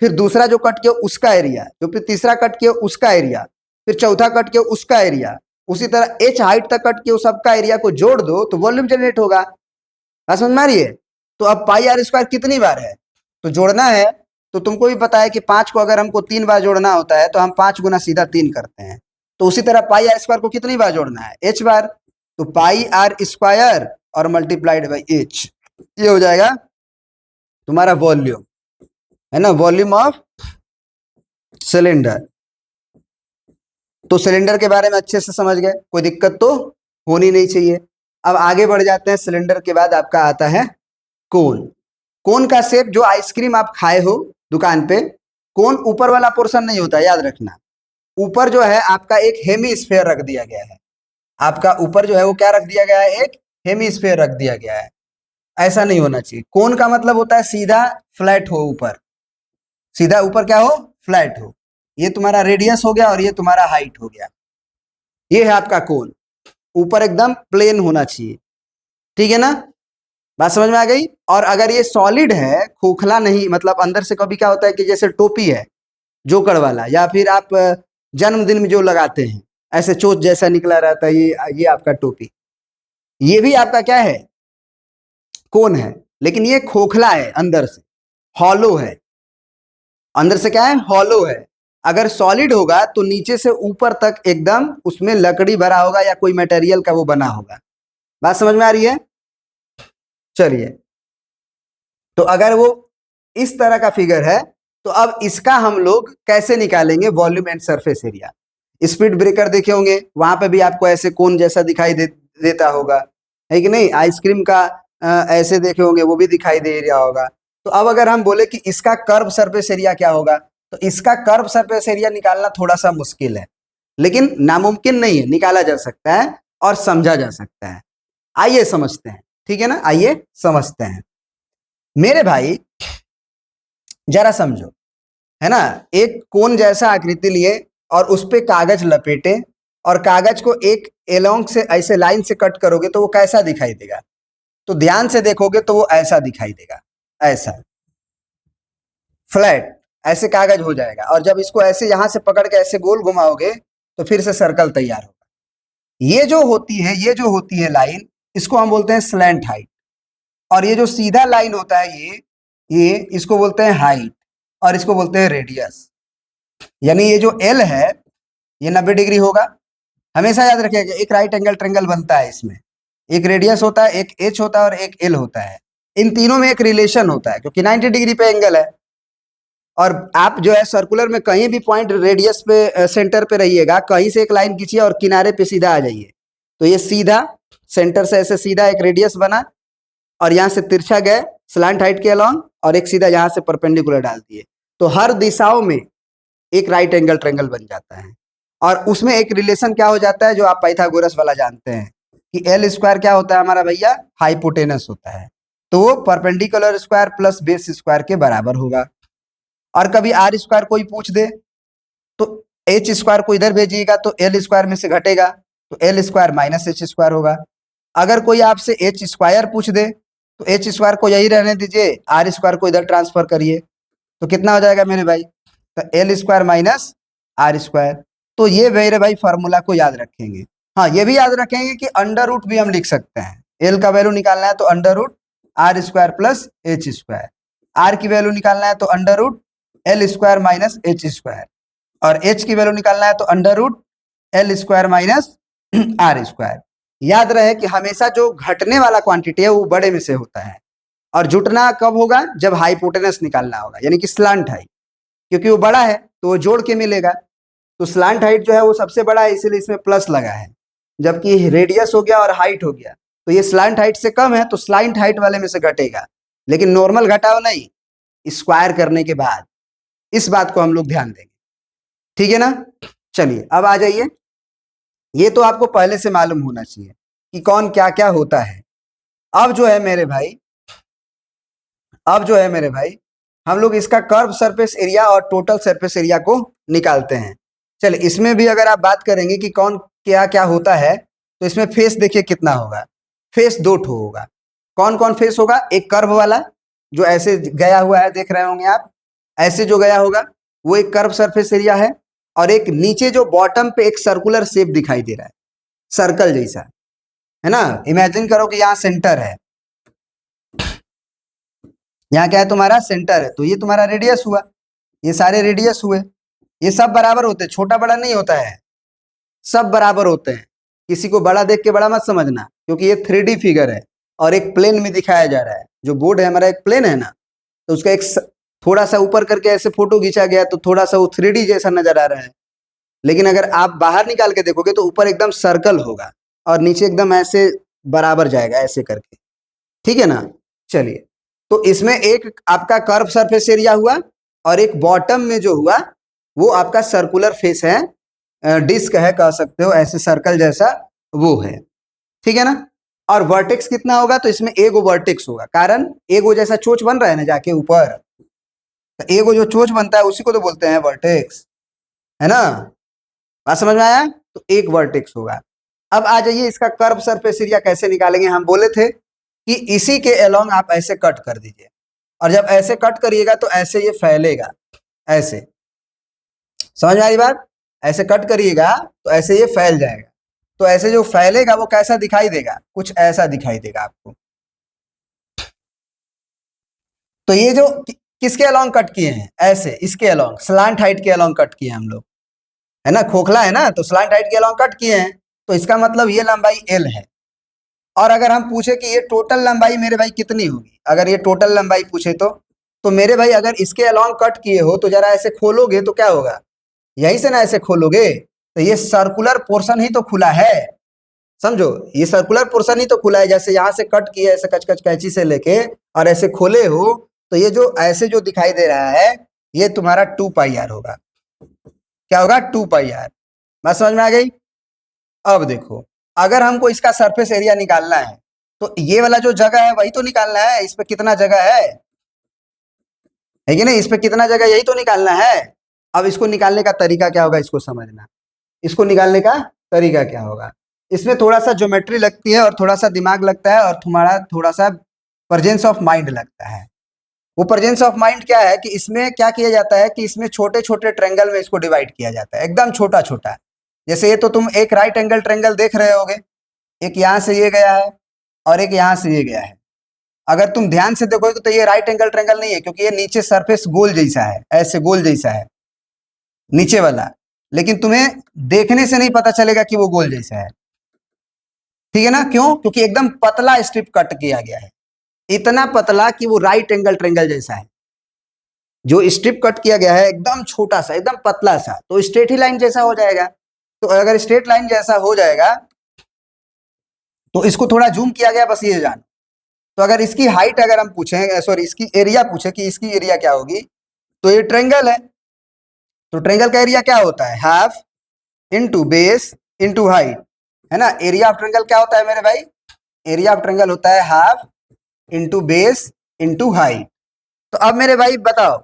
फिर दूसरा जो कट किया उसका एरिया, जो फिर तीसरा कट किया उसका एरिया, फिर चौथा कट किया उसका एरिया, उसी तरह एच हाइट तक कट किया सबका एरिया को जोड़ दो तो वॉल्यूम जनरेट होगा। बात समझ में आ रही है? तो अब पाई आर स्क्वायर कितनी बार है तो जोड़ना है, तो तुमको भी पता है कि 5 को अगर हमको 3 बार जोड़ना होता है तो हम 5 गुना सीधा 3 करते हैं। तो उसी तरह पाई आर स्क्वायर को कितनी बार जोड़ना है, h बार। तो पाई आर स्क्वायर और मल्टीप्लाइड बाई h, ये हो जाएगा तुम्हारा वॉल्यूम, है ना, वॉल्यूम ऑफ सिलेंडर। तो सिलेंडर के बारे में अच्छे से समझ गए, कोई दिक्कत तो होनी नहीं चाहिए। अब आगे बढ़ जाते हैं। सिलेंडर के बाद आपका आता है कोन। कोन का शेप जो आइसक्रीम आप खाए हो दुकान पे, कोन ऊपर वाला पोर्शन नहीं होता, याद रखना। ऊपर जो है आपका एक हेमी स्फेयर रख दिया गया है, आपका ऊपर जो है वो क्या रख दिया गया है, एक हेमी स्फेयर रख दिया गया है। ऐसा नहीं होना चाहिए। कोन का मतलब होता है सीधा फ्लैट हो, ऊपर सीधा ऊपर क्या हो, फ्लैट हो। ये तुम्हारा रेडियस हो गया और ये तुम्हारा हाइट हो गया। ये है आपका कोन, ऊपर एकदम प्लेन होना चाहिए, ठीक है ना, बात समझ में आ गई। और अगर ये सॉलिड है, खोखला नहीं, मतलब अंदर से कभी क्या होता है कि जैसे टोपी है जोकर वाला, या फिर आप जन्मदिन में जो लगाते हैं ऐसे चोच जैसा निकला रहता है, ये आपका टोपी, ये भी आपका क्या है, कोन है। लेकिन ये खोखला है, अंदर से हॉलो है, अंदर से क्या है, हॉलो है। अगर सॉलिड होगा तो नीचे से ऊपर तक एकदम उसमें लकड़ी भरा होगा या कोई मटेरियल का वो बना होगा। बात समझ में आ रही है? चलिए, तो अगर वो इस तरह का फिगर है तो अब इसका हम लोग कैसे निकालेंगे volume and surface area. Speed breaker देखे होंगे, वहां पे भी आपको ऐसे कोन जैसा दिखाई देता होगा, है कि नहीं। आइसक्रीम का ऐसे देखे होंगे, वो भी दिखाई दे रहा होगा। तो अब अगर हम बोले कि इसका कर्व सरफेस एरिया क्या होगा, तो इसका कर्व सरफेस एरिया निकालना थोड़ा सा मुश्किल है, लेकिन नामुमकिन नहीं है, निकाला जा सकता है और समझा जा सकता है। आइए समझते हैं, ठीक है ना, आइए समझते हैं। मेरे भाई जरा समझो, है ना, एक कोन जैसा आकृति लिए और उस पे कागज लपेटे और कागज को एक एलोंग से ऐसे लाइन से कट करोगे तो वो कैसा दिखाई देगा, तो ध्यान से देखोगे तो वो ऐसा दिखाई देगा, ऐसा फ्लैट, ऐसे कागज हो जाएगा। और जब इसको ऐसे यहां से पकड़ के ऐसे गोल घुमाओगे तो फिर से सर्कल तैयार होगा। ये जो होती है, ये जो होती है लाइन, इसको हम बोलते हैं स्लैंट हाइट। और ये जो सीधा लाइन होता है, ये इसको बोलते हैं हाइट और इसको बोलते हैं रेडियस। यानी ये जो एल है ये 90 डिग्री होगा। हमेशा याद रखिएगा, एक राइट एंगल ट्रायंगल बनता है, इसमें एक रेडियस होता है, एक एच होता है और एक एल होता है। इन तीनों में एक रिलेशन होता है क्योंकि 90 डिग्री पे एंगल है। और आप जो है सर्कुलर में कहीं भी पॉइंट रेडियस पे सेंटर पे रहिएगा, कहीं से एक लाइन खींचिए और किनारे पे सीधा आ जाइए, तो ये सीधा सेंटर से ऐसे सीधा एक रेडियस बना और यहाँ से तिरछा गए स्लैंट हाइट के अलॉन्ग और एक सीधा यहाँ से परपेंडिकुलर डाल दिए, तो हर दिशाओं में एक राइट एंगल ट्रायंगल बन जाता है। और उसमें एक रिलेशन क्या हो जाता है जो आप पाइथागोरस वाला जानते हैं कि एल स्क्वायर क्या होता है हमारा भैया, हाइपोटेनस होता है। तो वो perpendicular square plus base square के बराबर होगा। और कभी आर स्क्वायर कोई पूछ दे तो एच स्क्वायर को इधर भेजिएगा तो एल स्क्वायर में से घटेगा, तो L square minus H square होगा। अगर कोई आपसे एच स्क्वायर पूछ दे तो एच स्क्वायर को यही रहने दीजिए, आर स्क्वायर को इधर ट्रांसफर करिए, तो कितना हो जाएगा मेरे भाई, तो L square minus R square. तो ये मेरे भाई फार्मूला को याद रखेंगे। हाँ, ये भी याद रखेंगे कि अंडर रूट भी हम लिख सकते हैं। एल का वैल्यू निकालना है तो under root R square plus H square, R की वैल्यू निकालना है तो under root L square minus H square, और एच की वैल्यू निकालना है तो under root L square minus R square. याद रहे कि हमेशा जो घटने वाला क्वांटिटी है वो बड़े में से होता है, और जुटना कब होगा, जब हाइपोटेनस निकालना होगा, यानी कि स्लांट हाइट, क्योंकि वो बड़ा है तो वो जोड़ के मिलेगा। तो स्लांट हाइट जो है वो सबसे बड़ा है, इसीलिए इसमें प्लस लगा है। जबकि रेडियस हो गया और हाइट हो गया, तो ये स्लांट हाइट से कम है तो स्लांट हाइट वाले में से घटेगा, लेकिन नॉर्मल घटाओ नहीं, स्क्वायर करने के बाद। इस बात को हम लोग ध्यान देंगे, ठीक है ना। चलिए अब आ जाइए, ये तो आपको पहले से मालूम होना चाहिए कि कौन क्या क्या होता है। अब जो है मेरे भाई, अब जो है मेरे भाई, हम लोग इसका कर्व सरफेस एरिया और टोटल सरफेस एरिया को निकालते हैं। चलिए इसमें भी अगर आप बात करेंगे कि कौन क्या क्या होता है, तो इसमें फेस देखिए कितना होगा। फेस दो ठो होगा। कौन कौन फेस होगा? एक कर्व वाला जो ऐसे गया हुआ है, देख रहे होंगे आप, ऐसे जो गया होगा वो एक कर्व सरफेस एरिया है। और एक नीचे जो बॉटम पे एक सर्कुलर शेप दिखाई दे रहा है, सर्कल जैसा, है ना। इमेजिन करो कि यहाँ सेंटर है, यहाँ क्या है तुम्हारा? सेंटर है। तो ये तुम्हारा रेडियस हुआ, ये सारे रेडियस हुए। ये सब बराबर होते हैं, छोटा बड़ा नहीं होता है, सब बराबर होते हैं। किसी को बड़ा देख के बड़ा मत समझना, क्योंकि ये 3D फिगर है और एक प्लेन में दिखाया जा रहा है। जो बोर्ड है हमारा एक प्लेन है ना, तो उसका एक थोड़ा सा ऊपर करके ऐसे फोटो खींचा गया तो थोड़ा सा वो 3D जैसा नजर आ रहा है। लेकिन अगर आप बाहर निकाल के देखोगे तो ऊपर एकदम सर्कल होगा और नीचे एकदम ऐसे बराबर जाएगा ऐसे करके, ठीक है ना। चलिए, तो इसमें एक आपका कर्व सरफेस एरिया हुआ और एक बॉटम में जो हुआ वो आपका सर्कुलर फेस है, डिस्क है कह सकते हो, ऐसे सर्कल जैसा वो है, ठीक है ना। और वर्टेक्स कितना होगा? तो इसमें एगो वर्टेक्स होगा, कारण एगो जैसा चोच बन रहा है ना जाके ऊपर, तो एगो जो चोच बनता है उसी को तो बोलते हैं वर्टेक्स, है ना। बात समझ में आया? तो एक वर्टेक्स होगा। अब आ जाइए, इसका कर्व सरफेस एरिया कैसे निकालेंगे। हम बोले थे कि इसी के अलोंग आप ऐसे कट कर दीजिए, और जब ऐसे कट करिएगा तो ऐसे ये फैलेगा, ऐसे। समझ में आ रही बात? ऐसे कट करिएगा तो ऐसे ये फैल जाएगा। तो ऐसे जो फैलेगा वो कैसा दिखाई देगा? कुछ ऐसा दिखाई देगा आपको। तो ये जो किसके अलोंग कट किए हैं? ऐसे, इसके अलोंग, स्लांट हाइट के अलोंग कट किए हम लोग, है ना। खोखला है ना, तो स्लांट हाइट के अलोंग कट किए हैं, तो इसका मतलब ये लंबाई एल है। और अगर हम पूछे कि ये टोटल लंबाई मेरे भाई कितनी होगी, अगर ये टोटल लंबाई पूछे तो मेरे भाई अगर इसके अलोंग कट किए हो तो जरा ऐसे खोलोगे तो क्या होगा? यहीं से ना ऐसे खोलोगे तो ये सर्कुलर पोर्शन ही तो खुला है, समझो। ये सर्कुलर पोर्शन ही तो खुला है, जैसे यहाँ से कट किया ऐसे कच कच कैंची से लेके और ऐसे खोले हो, तो ये जो ऐसे जो दिखाई दे रहा है ये तुम्हारा 2πr होगा। क्या होगा? 2πr। बात समझ में आ गई? अब देखो, अगर हमको इसका सरफेस एरिया निकालना है तो ये वाला जो जगह है वही तो निकालना है। इस पे कितना जगह है कि नहीं? इस पे कितना जगह, यही तो निकालना है। अब इसको निकालने का तरीका क्या होगा, इसको समझना। इसको निकालने का तरीका क्या होगा? इसमें थोड़ा सा ज्योमेट्री लगती है और थोड़ा सा दिमाग लगता है और तुम्हारा थोड़ा सा प्रेजेंस ऑफ माइंड लगता है। वो प्रेजेंस ऑफ माइंड क्या है कि इसमें क्या किया जाता है कि इसमें छोटे छोटे ट्रेंगल में इसको डिवाइड किया जाता है, एकदम छोटा छोटा। जैसे ये तो तुम एक राइट एंगल ट्रेंगल देख रहे होगे, एक यहाँ से ये गया है और एक यहाँ से ये गया है। अगर तुम ध्यान से देखोगे तो ये राइट एंगल ट्रेंगल नहीं है, क्योंकि ये नीचे सरफेस गोल जैसा है, ऐसे गोल जैसा है नीचे वाला, लेकिन तुम्हें देखने से नहीं पता चलेगा कि वो गोल जैसा है, ठीक है ना। क्यों? क्योंकि एकदम पतला स्ट्रिप कट किया गया है, इतना पतला कि वो राइट एंगल ट्रेंगल जैसा है। जो स्ट्रिप कट किया गया है एकदम छोटा सा, एकदम पतला सा, तो स्ट्रेट ही लाइन जैसा हो जाएगा। तो अगर स्ट्रेट लाइन जैसा हो जाएगा तो इसको थोड़ा जूम किया गया, बस ये जान। तो अगर इसकी हाइट अगर हम पूछें, सॉरी इसकी एरिया पूछे कि इसकी एरिया क्या होगी, तो ये ट्रेंगल है, तो ट्रेंगल का एरिया क्या होता है? Half into base into height, है ना। एरिया ऑफ ट्रेंगल क्या होता है मेरे भाई? एरिया ऑफ ट्रेंगल होता है half into base into height. तो अब मेरे भाई बताओ,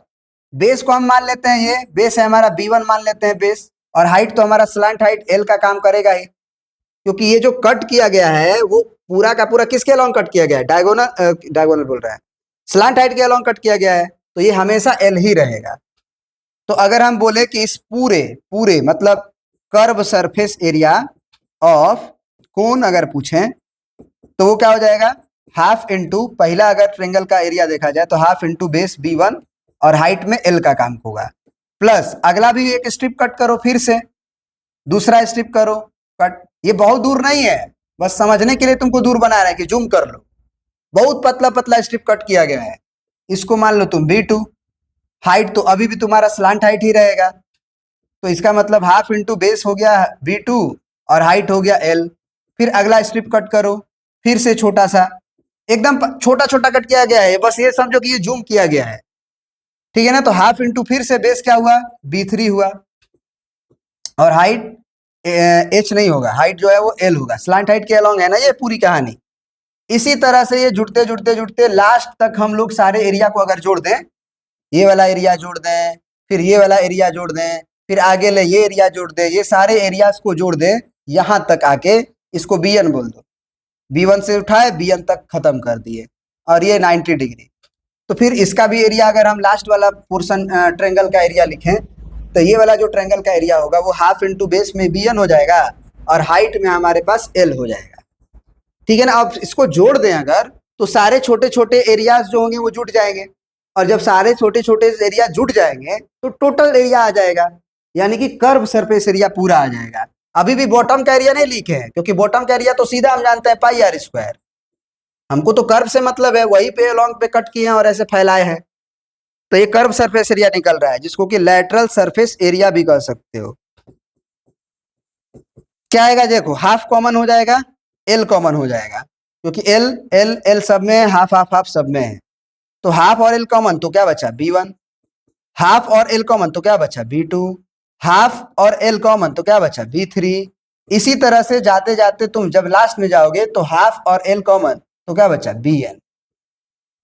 बेस को हम मान लेते हैं, ये बेस है हमारा B1 मान लेते हैं बेस, और हाइट तो हमारा स्लांट हाइट L का काम करेगा ही, क्योंकि ये जो कट किया गया है वो पूरा का पूरा किसके अलोंग कट किया गया है? डायगोनल, डायगोनल बोल रहा है, स्लांट हाइट के अलोंग कट किया गया है, तो ये हमेशा L ही रहेगा। तो अगर हम बोले कि इस पूरे पूरे मतलब कर्व सरफेस एरिया ऑफ कोन अगर पूछें तो वो क्या हो जाएगा? हाफ इंटू, पहला अगर ट्रेंगल का एरिया देखा जाए तो हाफ इंटू बेस B1 और हाइट में L का काम होगा, प्लस अगला भी एक स्ट्रिप कट करो, फिर से दूसरा स्ट्रिप करो कट। ये बहुत दूर नहीं है, बस समझने के लिए तुमको दूर बना रहे हैं कि जूम कर लो। बहुत पतला पतला स्ट्रिप कट किया गया है, इसको मान लो तुम B2। हाइट तो अभी भी तुम्हारा स्लांट हाइट ही रहेगा, तो इसका मतलब हाफ इंटू बेस हो गया B2 और हाइट हो गया L। फिर अगला स्ट्रिप कट करो, फिर से छोटा सा, एकदम छोटा छोटा कट किया गया है, बस ये समझो कि ये जूम किया गया है, ठीक है ना। तो हाफ इंटू फिर से बेस क्या हुआ? B3 हुआ, और हाइट H नहीं होगा, हाइट जो है वो L होगा, स्लांट हाइट के अलोंग है ना ये पूरी कहानी। इसी तरह से ये जुड़ते जुड़ते जुड़ते लास्ट तक हम लोग सारे एरिया को अगर जोड़ दें, ये वाला एरिया जोड़ दें, फिर ये वाला एरिया जोड़ दें, फिर आगे ले ये एरिया जोड़ दे, ये सारे एरियाज को जोड़ दे, यहां तक आके इसको bn बोल दो। b1 से उठाए bn तक खत्म कर दिए, और ये 90 डिग्री। तो फिर इसका भी एरिया, अगर हम लास्ट वाला पोर्शन ट्रायंगल का एरिया लिखें, तो ये वाला जो ट्रायंगल का एरिया होगा वो हाफ इंटू बेस में bn हो जाएगा, और हाइट में हमारे पास l हो जाएगा। ठीक है ना। अब इसको जोड़ दें अगर, तो सारे छोटे छोटे एरियाज जो होंगे वो जुट जाएंगे, और जब सारे छोटे छोटे एरिया जुट जाएंगे तो टोटल एरिया आ जाएगा, यानी कि कर्व सरफेस एरिया पूरा आ जाएगा। अभी भी बॉटम का एरिया नहीं लिखे हैं, क्योंकि बॉटम का एरिया तो सीधा हम जानते हैं पाई आर स्क्वायर। हमको तो कर्व से मतलब है, वही पे लॉन्ग पे कट किए हैं और ऐसे फैलाए हैं। तो ये कर्व सरफेस एरिया निकल रहा है, जिसको कि लैटरल सरफेस एरिया भी कह सकते हो। क्या आएगा देखो, हाफ कॉमन हो जाएगा, एल कॉमन हो जाएगा, क्योंकि एल एल एल सब में है, हाफ हाफ हाफ सब में है। तो हाफ और एल कॉमन तो क्या बचा b1, हाफ और एल कॉमन तो क्या बचा b2, हाफ और एल कॉमन तो क्या बचा b3। इसी तरह से जाते जाते तुम जब लास्ट में जाओगे तो हाफ और एल कॉमन तो क्या बचा bn।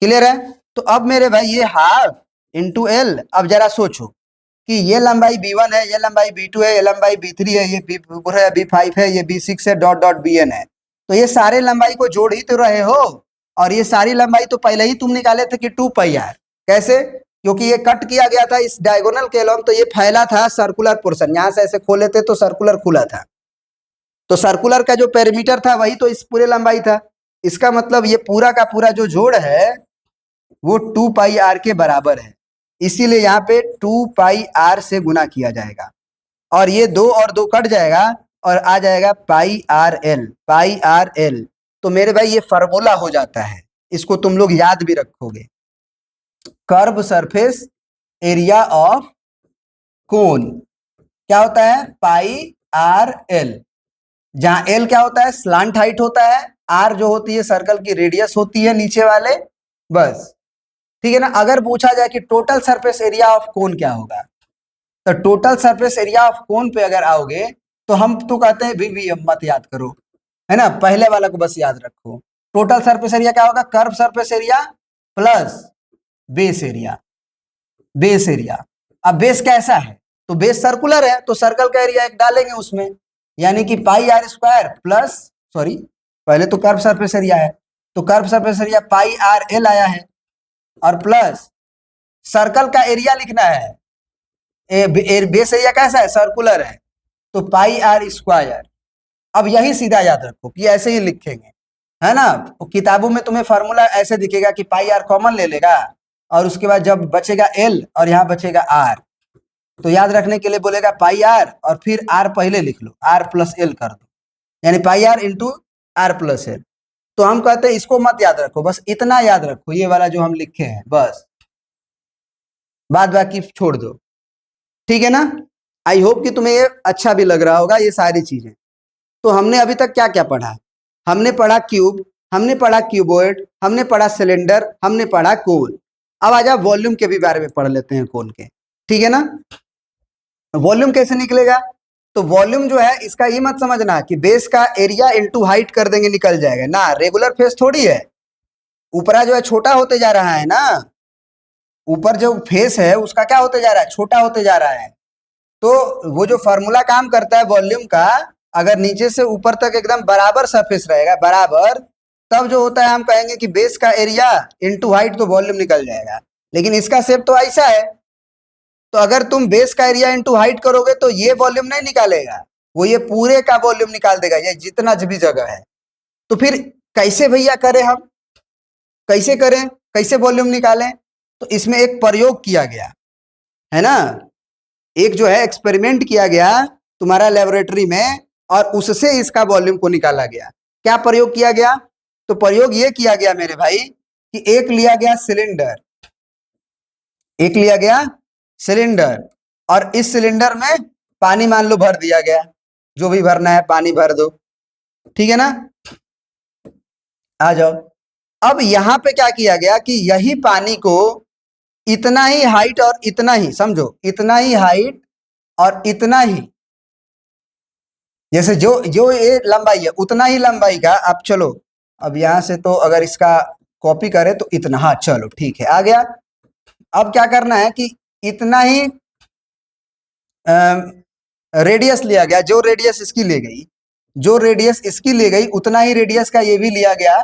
क्लियर है। तो अब मेरे भाई ये हाफ इंटू एल, अब जरा सोचो कि ये लंबाई b1 है, ये लंबाई b2 है, ये लंबाई b3 है, ये b4 है, b5 है, ये b6 है, डॉट डॉट bn है। तो ये सारे लंबाई को जोड़ ही तो रहे हो, और ये सारी लंबाई तो पहले ही तुम निकाले थे कि 2 पाई आर। कैसे? क्योंकि ये कट किया गया था इस डायगोनल के अलॉन्ग, तो ये फैला था सर्कुलर पोर्शन, यहां से ऐसे खोले थे तो सर्कुलर खुला था, तो सर्कुलर का जो पेरीमीटर था वही तो इस पूरे लंबाई था। इसका मतलब ये पूरा का पूरा जो जोड़ है वो 2 पाई आर के बराबर है, इसीलिए यहाँ पे 2 पाई आर से गुना किया जाएगा, और ये 2 और 2 कट जाएगा और आ जाएगा पाई आर एल, पाई आर एल। तो मेरे भाई ये फार्मूला हो जाता है, इसको तुम लोग याद भी रखोगे। Curve surface area of cone क्या होता है, पाई आर एल, जहां एल क्या होता है, स्लांट हाइट होता है, आर जो होती है सर्कल की रेडियस होती है नीचे वाले, बस। ठीक है ना। अगर पूछा जाए कि total surface area of cone क्या होगा, तो टोटल सरफेस एरिया ऑफ कोन पे अगर आओगे तो हम तो कहते हैं वीवीएम मत याद करो, है ना, पहले वाला को बस याद रखो। टोटल सरफेस एरिया क्या होगा, curve surface area plus base area, base area. अब बेस कैसा है, तो बेस सर्कुलर है, तो सर्कल का एरिया एक डालेंगे उसमें, यानी कि pi R square plus, sorry पहले तो कर्व सरफेस एरिया है, तो curve surface area pi R L आया है, और प्लस सर्कल का एरिया लिखना है, बेस एरिया कैसा है, सर्कुलर है, तो पाई आर स्क्वायर। अब यही सीधा याद रखो कि ऐसे ही लिखेंगे, है ना। तो किताबों में तुम्हें फॉर्मूला ऐसे दिखेगा कि पाई आर कॉमन ले लेगा, और उसके बाद जब बचेगा एल और यहाँ बचेगा आर, तो याद रखने के लिए बोलेगा पाई आर और फिर आर पहले लिख लो, आर प्लस एल कर दो, यानी pi R into R plus L. तो हम कहते हैं इसको मत याद रखो, बस इतना याद रखो, ये वाला जो हम लिखे हैं बस, बाद बाकी छोड़ दो। ठीक है ना। आई होप कि तुम्हें ये अच्छा भी लग रहा होगा ये सारी चीजें। तो हमने अभी तक क्या क्या पढ़ा, हमने पढ़ा क्यूब, हमने पढ़ा क्यूबॉइड, हमने पढ़ा सिलेंडर, हमने पढ़ा कोन। अब आ जाओ वॉल्यूम के भी बारे में पढ़ लेते हैं कोन के। ठीक है ना। वॉल्यूम कैसे निकलेगा, तो वॉल्यूम जो है इसका ये मत समझना कि बेस का एरिया इंटू हाइट कर देंगे निकल जाएगा ना, रेगुलर फेस थोड़ी है, ऊपरा जो है छोटा होते जा रहा है ना, ऊपर जो फेस है उसका क्या होते जा रहा है, छोटा होते जा रहा है। तो वो जो फॉर्मूला काम करता है वॉल्यूम का, अगर नीचे से ऊपर तक एकदम बराबर सरफेस रहेगा, बराबर, तब जो होता है हम कहेंगे कि बेस का एरिया इंटू हाइट, तो वॉल्यूम निकल जाएगा। लेकिन इसका शेप तो ऐसा है, तो अगर तुम बेस का एरिया इंटू हाइट करोगे तो ये वॉल्यूम नहीं निकालेगा, वो ये पूरे का वॉल्यूम निकाल देगा, ये जितना भी जगह है। तो फिर कैसे भैया करें हम, कैसे करें, कैसे वॉल्यूम निकालें, तो इसमें एक प्रयोग किया गया है ना, एक जो है एक्सपेरिमेंट किया गया तुम्हारा लेबोरेटरी में, और उससे इसका वॉल्यूम को निकाला गया। क्या प्रयोग किया गया, तो प्रयोग ये किया गया मेरे भाई कि एक लिया गया सिलेंडर, एक लिया गया सिलेंडर, और इस सिलेंडर में पानी मान लो भर दिया गया, जो भी भरना है पानी भर दो। ठीक है ना। आ जाओ। अब यहां पे क्या किया गया कि यही पानी को इतना ही हाइट और इतना ही, समझो इतना ही हाइट और इतना ही, जैसे जो जो ये लंबाई है उतना ही लंबाई का, अब चलो अब यहां से तो अगर इसका कॉपी करें तो इतना, हाँ चलो ठीक है आ गया। अब क्या करना है कि इतना ही रेडियस लिया गया, जो रेडियस इसकी ले गई, जो रेडियस इसकी ले गई उतना ही रेडियस का ये भी लिया गया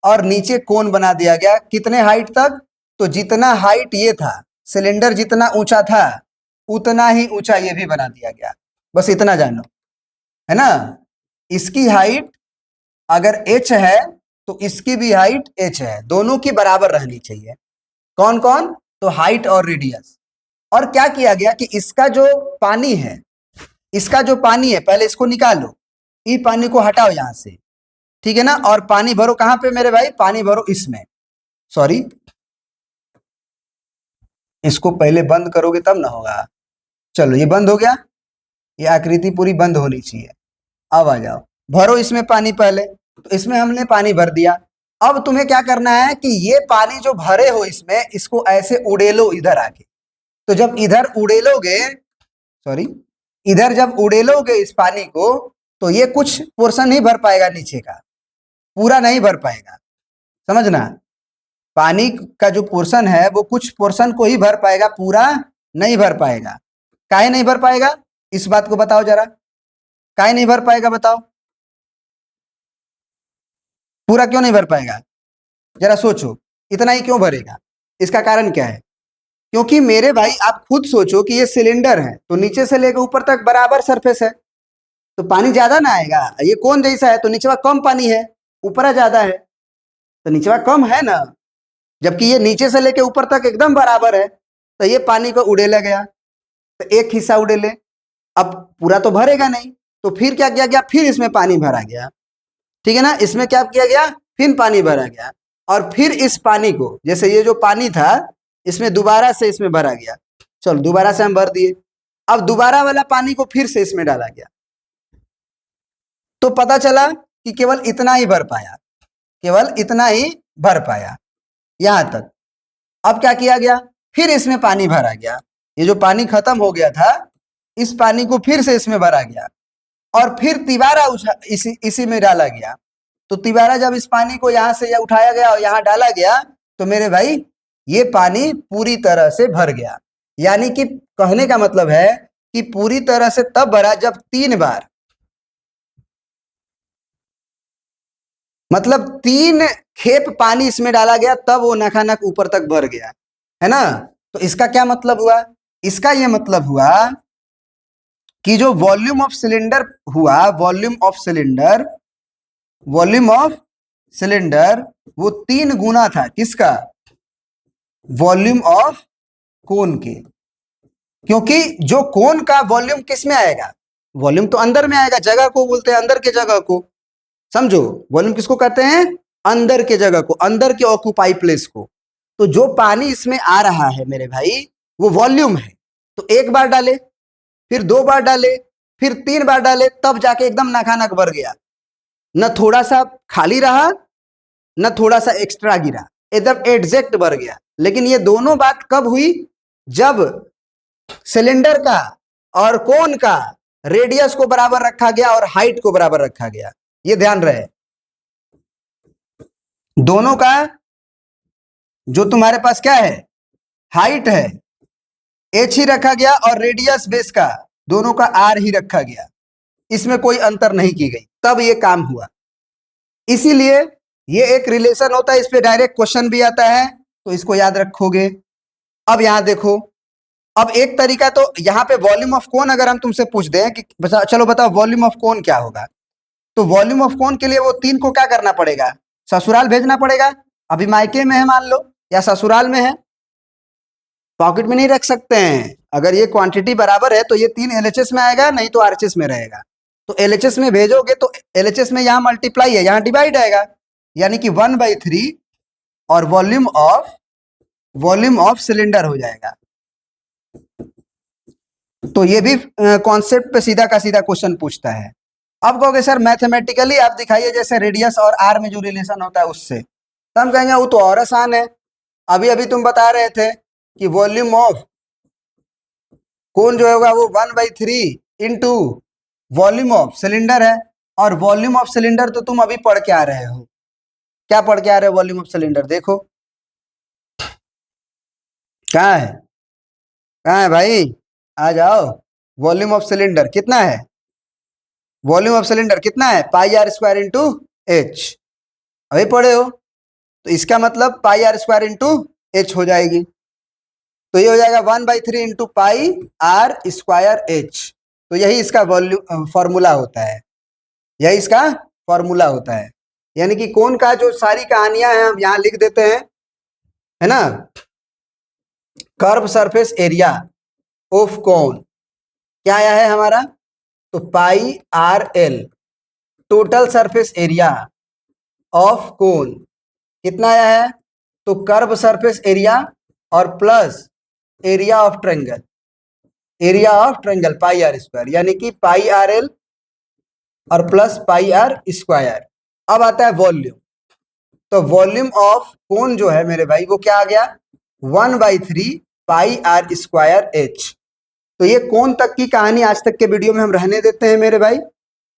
और नीचे कोन बना दिया गया। कितने हाइट तक? तो जितना हाइट ये था, सिलेंडर जितना ऊंचा था उतना ही ऊंचा ये भी बना दिया गया। बस इतना जानो, है ना। इसकी हाइट अगर h है तो इसकी भी हाइट h है, दोनों की बराबर रहनी चाहिए। कौन कौन? तो हाइट और रेडियस। और क्या किया गया कि इसका जो पानी है, इसका जो पानी है पहले इसको निकालो, ई पानी को हटाओ यहां से, ठीक है ना। और पानी भरो कहां पे मेरे भाई? पानी भरो इसमें। सॉरी, इसको पहले बंद करोगे तब ना होगा। चलो ये बंद हो गया, ये आकृति पूरी बंद होनी चाहिए। अब आ जाओ, भरो इसमें पानी पहले। तो इसमें हमने पानी भर दिया। अब तुम्हें क्या करना है कि ये पानी जो भरे हो इसमें, इसको ऐसे उड़ेलो इधर आके। तो जब इधर उड़ेलोगे, सॉरी, इधर जब उड़ेलोगे इस पानी को, तो ये कुछ पोर्शन ही भर पाएगा, नीचे का पूरा नहीं भर पाएगा। समझना, पानी का जो पोर्शन है वो कुछ पोर्शन को ही भर पाएगा, पूरा नहीं भर पाएगा। काहे नहीं भर पाएगा? इस बात को बताओ जरा, काहे नहीं भर पाएगा बताओ? पूरा क्यों नहीं भर पाएगा? जरा सोचो, इतना ही क्यों भरेगा? इसका कारण क्या है? क्योंकि मेरे भाई आप खुद सोचो कि ये सिलेंडर है तो नीचे से लेकर ऊपर तक बराबर सरफेस है, तो पानी ज्यादा ना आएगा। ये कौन जैसा है तो नीचवा कम पानी है, ऊपर ज्यादा है तो नीचवा कम है ना। जबकि ये नीचे से लेके ऊपर तक एकदम बराबर है, तो ये पानी को उड़ेला गया, तो एक हिस्सा उड़ेले। अब पूरा तो भरेगा नहीं, तो फिर क्या किया गया? फिर इसमें पानी भरा गया, ठीक है ना। इसमें क्या किया गया? फिर पानी भरा गया, और फिर इस पानी को, जैसे ये जो पानी था इसमें दोबारा से इसमें भरा गया। चलो दोबारा से हम भर दिए, अब दोबारा वाला पानी को फिर से इसमें डाला गया, तो पता चला कि केवल इतना ही भर पाया, केवल इतना ही भर पाया, यहां तक। अब क्या किया गया? फिर इसमें पानी भरा गया, ये जो पानी खत्म हो गया था इस पानी को फिर से इसमें भरा गया, और फिर तिबारा इसी में डाला गया। तो तिबारा जब इस पानी को यहां से उठाया गया और यहां डाला गया, तो मेरे भाई ये पानी पूरी तरह से भर गया। यानी कि कहने का मतलब है कि पूरी तरह से तब भरा जब 3 बार, मतलब 3 खेप पानी इसमें डाला गया, तब वो नखानक ऊपर तक भर गया, है ना। तो इसका क्या मतलब हुआ? इसका ये मतलब हुआ कि जो वॉल्यूम ऑफ सिलेंडर हुआ, volume of cylinder, volume of cylinder वो 3 गुना था किसका? वॉल्यूम ऑफ कोन के। क्योंकि जो कोन का वॉल्यूम किस में आएगा? वॉल्यूम तो अंदर में आएगा, जगह को बोलते हैं अंदर के जगह को। समझो, वॉल्यूम किसको कहते हैं? अंदर के जगह को, अंदर के ऑक्यूपाई प्लेस को। तो जो पानी इसमें आ रहा है मेरे भाई वो वॉल्यूम है। तो एक बार डाले, फिर 2 बार डाले, फिर 3 बार डाले, तब जाके एकदम नाकानक भर गया। न थोड़ा सा खाली रहा, न थोड़ा सा एक्स्ट्रा गिरा, एकदम एग्जैक्ट भर गया। लेकिन ये दोनों बात कब हुई? जब सिलेंडर का और कोन का रेडियस को बराबर रखा गया और हाइट को बराबर रखा गया। ये ध्यान रहे, दोनों का जो तुम्हारे पास क्या है, हाइट है, एच ही रखा गया, और रेडियस बेस का दोनों का आर ही रखा गया, इसमें कोई अंतर नहीं की गई, तब ये काम हुआ। इसीलिए ये एक रिलेशन होता है, इस पे डायरेक्ट क्वेश्चन भी आता है, तो इसको याद रखोगे। अब यहां देखो, अब एक तरीका, तो यहाँ पे वॉल्यूम ऑफ कोन अगर हम तुमसे पूछ दें कि चलो बताओ वॉल्यूम ऑफ कोन क्या होगा, तो वॉल्यूम ऑफ कोन के लिए वो 3 को क्या करना पड़ेगा? ससुराल भेजना पड़ेगा। अभी मायके में है मान लो, या ससुराल में है, पॉकेट में नहीं रख सकते हैं। अगर ये क्वांटिटी बराबर है तो ये 3 एलएचएस में आएगा, नहीं तो आरएचएस में रहेगा। तो एलएचएस में भेजोगे तो एलएचएस में यहाँ मल्टीप्लाई है, यहाँ डिवाइड आएगा, यानी कि 1/3 और वॉल्यूम ऑफ सिलेंडर हो जाएगा। तो ये भी कॉन्सेप्ट पे सीधा का सीधा क्वेश्चन पूछता है। अब कहोगे सर मैथमेटिकली आप दिखाइए, जैसे रेडियस और आर में जो रिलेशन होता है उससे, तो हम कहेंगे वो तो और आसान है। अभी अभी तुम बता रहे थे कि वॉल्यूम ऑफ कोन जो होगा वो 1/3 इंटू वॉल्यूम ऑफ सिलेंडर है, और वॉल्यूम ऑफ सिलेंडर तो तुम अभी पढ़ के आ रहे हो। क्या पढ़ के आ रहे हो? वॉल्यूम ऑफ सिलेंडर देखो कहाँ है, कहाँ है भाई, आ जाओ। वॉल्यूम ऑफ सिलेंडर कितना है, वॉल्यूम ऑफ सिलेंडर कितना है, pi R square into H. अभी पढ़े हो, तो इसका मतलब pi R square into H हो जाएगी। तो ये हो जाएगा 1/3 into pi R square H. तो यही इसका वॉल्यूम फॉर्मूला होता है, यही इसका फॉर्मूला होता है। यानी कि कोन का जो सारी कहानियां हैं हम यहाँ लिख देते हैं, है ना। Curve surface area of cone क्या आया है हमारा, तो pi R L. Total surface area of cone कितना आया है, तो कर्व सरफेस एरिया और plus area of triangle, area of triangle pi R square, यानी कि पाई आर एल और प्लस पाई आर स्क्वायर। अब आता है वॉल्यूम। तो वॉल्यूम ऑफ कोन जो है मेरे भाई वो क्या आ गया, 1/3 पाई आर स्क्वायर एच। तो ये कोन तक की कहानी आज तक के वीडियो में हम रहने देते हैं मेरे भाई।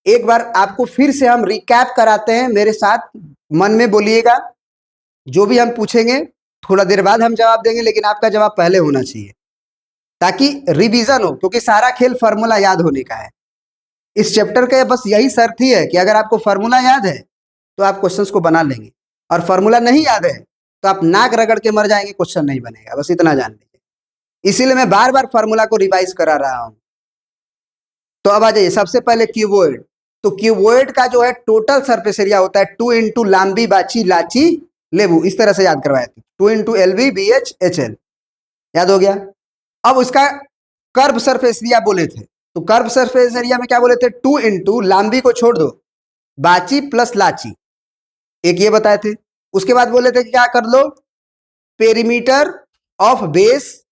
एक बार आपको फिर से हम रिकैप कराते हैं, मेरे साथ मन में बोलिएगा। जो भी हम पूछेंगे थोड़ा देर बाद हम जवाब देंगे, लेकिन आपका जवाब पहले होना चाहिए ताकि रिवीजन हो, क्योंकि सारा खेल फार्मूला याद होने का है। इस चैप्टर का बस यही शर्त ही है कि अगर आपको फार्मूला याद है तो आप क्वेश्चंस को बना लेंगे, और फार्मूला नहीं याद है तो आप नाक रगड़ के मर जाएंगे, क्वेश्चन नहीं बनेगा। बस इतना जान लीजिए, इसीलिए मैं बार बार फार्मूला को रिवाइज करा रहा हूं। तो अब आ जाइए, सबसे पहले क्यूबॉइड। तो क्यूबॉइड का जो है टोटल सरफेस एरिया होता है 2 इंटू लांबी बाची लाची लेबू, इस तरह से याद करवाए थे, 2 into LB B H H L, याद हो गया। अब उसका कर्व सरफेस एरिया बोले थे, तो कर्व सरफेस एरिया में क्या बोले थे, 2 इंटू लांबी को छोड़ दो बाची प्लस लाची, एक ये बताए थे। उसके बाद बोले थे कि क्या कर लो, पेरीमीटर ऑफ बेस,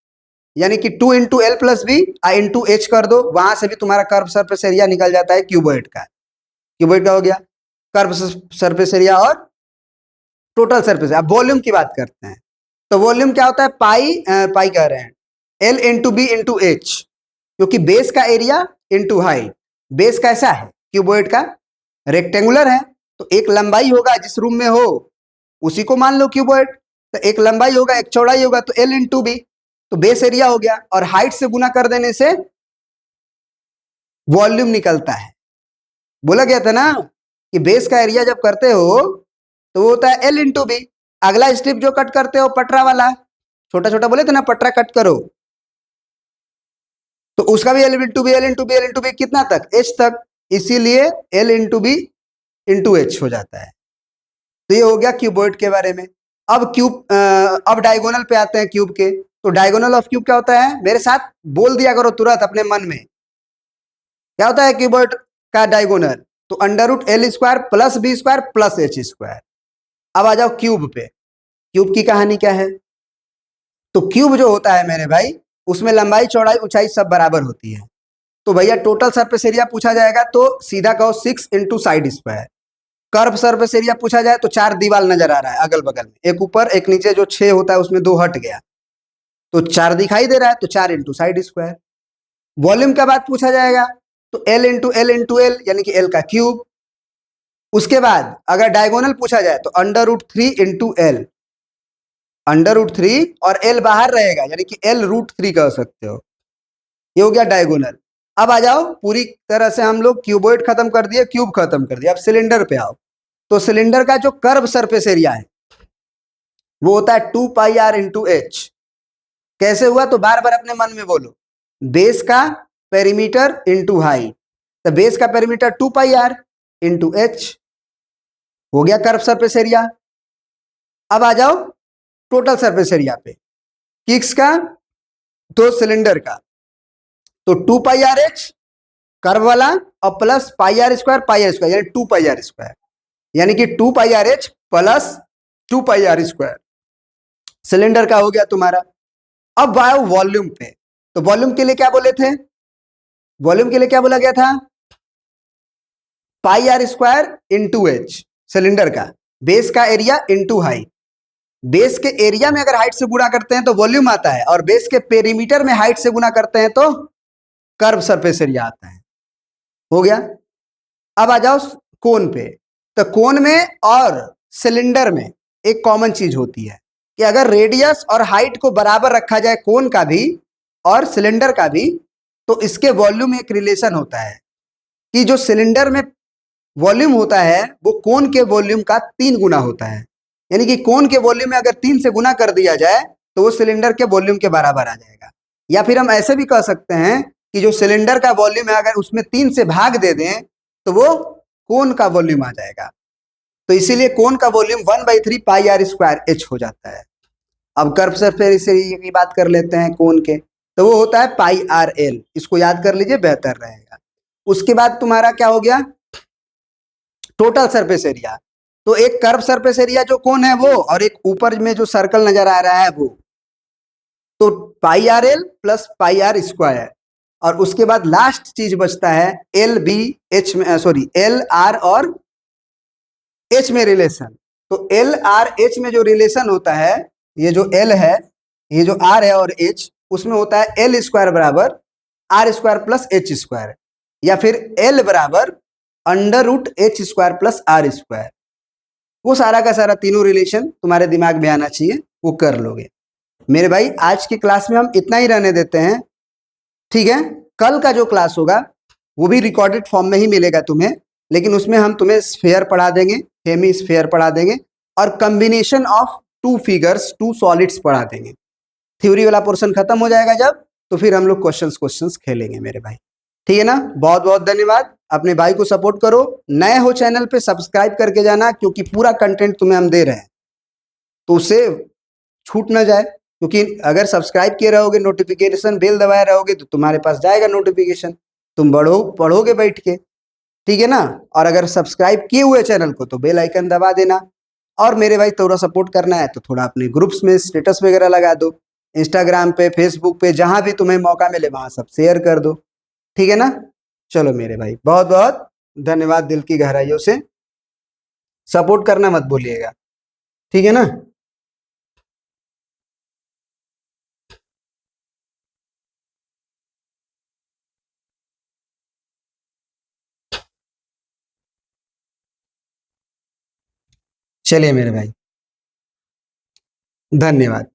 यानी कि 2 into L plus B into H कर दो, वहां से भी तुम्हारा कर्व सरफेस एरिया निकल जाता है क्यूबॉइड का। क्यूबॉइड का हो गया कर्व सरफेस एरिया और टोटल सरफेस। अब वॉल्यूम की बात करते हैं, तो वॉल्यूम क्या होता है, पाई कह रहे हैं, L into B into H, क्योंकि बेस का एरिया इंटू हाइट। बेस कैसा है क्यूबॉइड का, रेक्टेंगुलर है, तो एक लंबाई होगा जिस रूम में हो उसी को मान लो क्यूबॉइड। तो एक लंबाई होगा एक चौड़ाई होगा, तो एल इंटू बी, तो बेस एरिया हो गया, और हाइट से गुना कर देने से वॉल्यूम निकलता है। बोला गया था ना कि बेस का एरिया जब करते हो तो वो होता है एल इंटू बी। अगला स्ट्रिप जो कट करते हो पटरा वाला, छोटा छोटा बोले थे ना पटरा कट करो, तो उसका भी L into B, L into B, L into B कितना तक, एच तक, इसीलिए L into B into H हो जाता है। तो ये हो गया क्यूबॉइड के बारे में। अब अब डायगोनल पे आते हैं क्यूब के। तो डायगोनल ऑफ क्यूब क्या होता है, मेरे साथ बोल दिया करो तुरंत अपने मन में, क्या होता है क्यूबॉइड का डायगोनल, तो under root L square plus B square plus H square. अब आ जाओ क्यूब पे, क्यूब की कहानी क्या है। तो क्यूब जो होता है मेरे भाई, उसमें लंबाई चौड़ाई ऊंचाई सब बराबर होती है। तो भैया टोटल सरफेस एरिया पूछा जाएगा तो सीधा कहो 6 into side square. Curve surface area पूछा जाए तो 4 दीवार नजर आ रहा है अगल बगल में, एक ऊपर एक नीचे, जो 6 होता है उसमें 2 हट गया, तो 4 दिखाई दे रहा है, तो 4 इंटू साइड स्क्वायर। वॉल्यूम का बात पूछा जाएगा तो L into L into L, यानी कि एल का क्यूब। उसके बाद अगर डायगोनल पूछा जाए तो under root 3 into L, under root 3 और एल बाहर रहेगा, यानी कि एल रूट 3 कह सकते हो। ये हो गया डायगोनल। अब आ जाओ, पूरी तरह से हम लोग क्यूबॉइड खत्म कर दिए, क्यूब खत्म कर दिया, अब सिलेंडर पे आओ। तो सिलेंडर का जो कर्व सरफेस एरिया है वो होता है 2 पाई आर इंटू एच। कैसे हुआ, तो बार बार अपने मन में बोलो, बेस का पेरीमीटर इंटू हाइट, तो बेस का perimeter 2 pi R into H, हो गया कर्व सरफेस एरिया। अब आ जाओ टोटल सरफेस एरिया पे, किक्स का तो सिलेंडर का, तो 2 पाई आर एच कर्व वाला और प्लस पाई आर स्क्वायर, यानी 2 पाई आर स्क्वायर, यानी कि 2 pi R H plus 2 pi R square cylinder का हो गया तुम्हारा। अब आओ वॉल्यूम पे, तो वॉल्यूम के लिए क्या बोले थे, वॉल्यूम के लिए क्या बोला गया था, pi R square into H cylinder का, बेस का एरिया इंटू हाइट। बेस के एरिया में अगर हाइट से गुणा करते हैं तो वॉल्यूम आता है, और बेस के पेरीमीटर में हाइट से गुणा करते हैं तो कर्व सरफेस एरिया आता है। हो गया। अब आ जाओ कोन पे, तो कोन में और सिलेंडर में एक कॉमन चीज होती है कि अगर रेडियस और हाइट को बराबर रखा जाए कोन का भी और सिलेंडर का भी, तो इसके वॉल्यूम एक रिलेशन होता है कि जो सिलेंडर में वॉल्यूम होता है वो कोन के वॉल्यूम का 3 गुना होता है। यानी कि कोन के वॉल्यूम में अगर 3 से गुना कर दिया जाए तो वो सिलेंडर के वॉल्यूम के बराबर आ जाएगा। या फिर हम ऐसे भी कह सकते हैं कि जो सिलेंडर का वॉल्यूम है अगर उसमें 3 से भाग दे दें तो वो कोन का वॉल्यूम आ जाएगा। तो इसीलिए कोन का वॉल्यूम 1/3 πr² हो जाता है। अब कर्व सरफेस एरिया की बात कर लेते हैं कोन के, तो वो होता है πr_l। इसको याद कर लीजिए, बेहतर रहेगा। उसके बाद तुम्हारा क्या हो गया, टोटल सरफेस एरिया। तो एक कर्व सरफेस एरिया जो कोन है वो, और एक ऊपर में जो सर्कल नजर आ रहा है वो, तो πr_l + πr²। और उसके बाद लास्ट चीज बचता है एल बी एच में, सॉरी एल आर और एच में रिलेशन। तो एल आर एच में जो रिलेशन होता है, ये जो एल है, ये जो आर है और एच, उसमें होता है L² = r² + h², या फिर L = √h² + r²। वो सारा का सारा तीनों रिलेशन तुम्हारे दिमाग में आना चाहिए, वो कर लोगे। मेरे भाई आज की क्लास में हम इतना ही रहने देते हैं, ठीक है। कल का जो क्लास होगा वो भी रिकॉर्डेड फॉर्म में ही मिलेगा तुम्हें, लेकिन उसमें हम तुम्हें स्फेयर पढ़ा देंगे, हेमी स्फेयर पढ़ा देंगे, और कॉम्बिनेशन ऑफ 2 फिगर्स 2 सॉलिड्स पढ़ा देंगे। थ्योरी वाला पोर्शन खत्म हो जाएगा जब, तो फिर हम लोग क्वेश्चंस खेलेंगे मेरे भाई, ठीक है ना। बहुत बहुत धन्यवाद। अपने भाई को सपोर्ट करो, नए हो चैनल पे सब्सक्राइब करके जाना, क्योंकि पूरा कंटेंट तुम्हें हम दे रहे हैं तो उससे छूट ना जाए। क्योंकि अगर सब्सक्राइब किए रहोगे, नोटिफिकेशन बेल दबाए रहोगे, तो तुम्हारे पास जाएगा नोटिफिकेशन, तुम पढ़ोगे बैठ के, ठीक है ना। और अगर सब्सक्राइब किए हुए चैनल को तो बेल आइकन दबा देना। और मेरे भाई थोड़ा सपोर्ट करना है तो थोड़ा अपने ग्रुप्स में स्टेटस वगैरह लगा दो, इंस्टाग्राम पे, फेसबुक पे, जहां भी तुम्हें मौका मिले वहां सब शेयर कर दो, ठीक है ना। चलो मेरे भाई, बहुत बहुत धन्यवाद दिल की गहराइयों से। सपोर्ट करना मत भूलिएगा, ठीक है ना। चलिए मेरे भाई, धन्यवाद।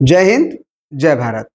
जय हिंद, जय भारत।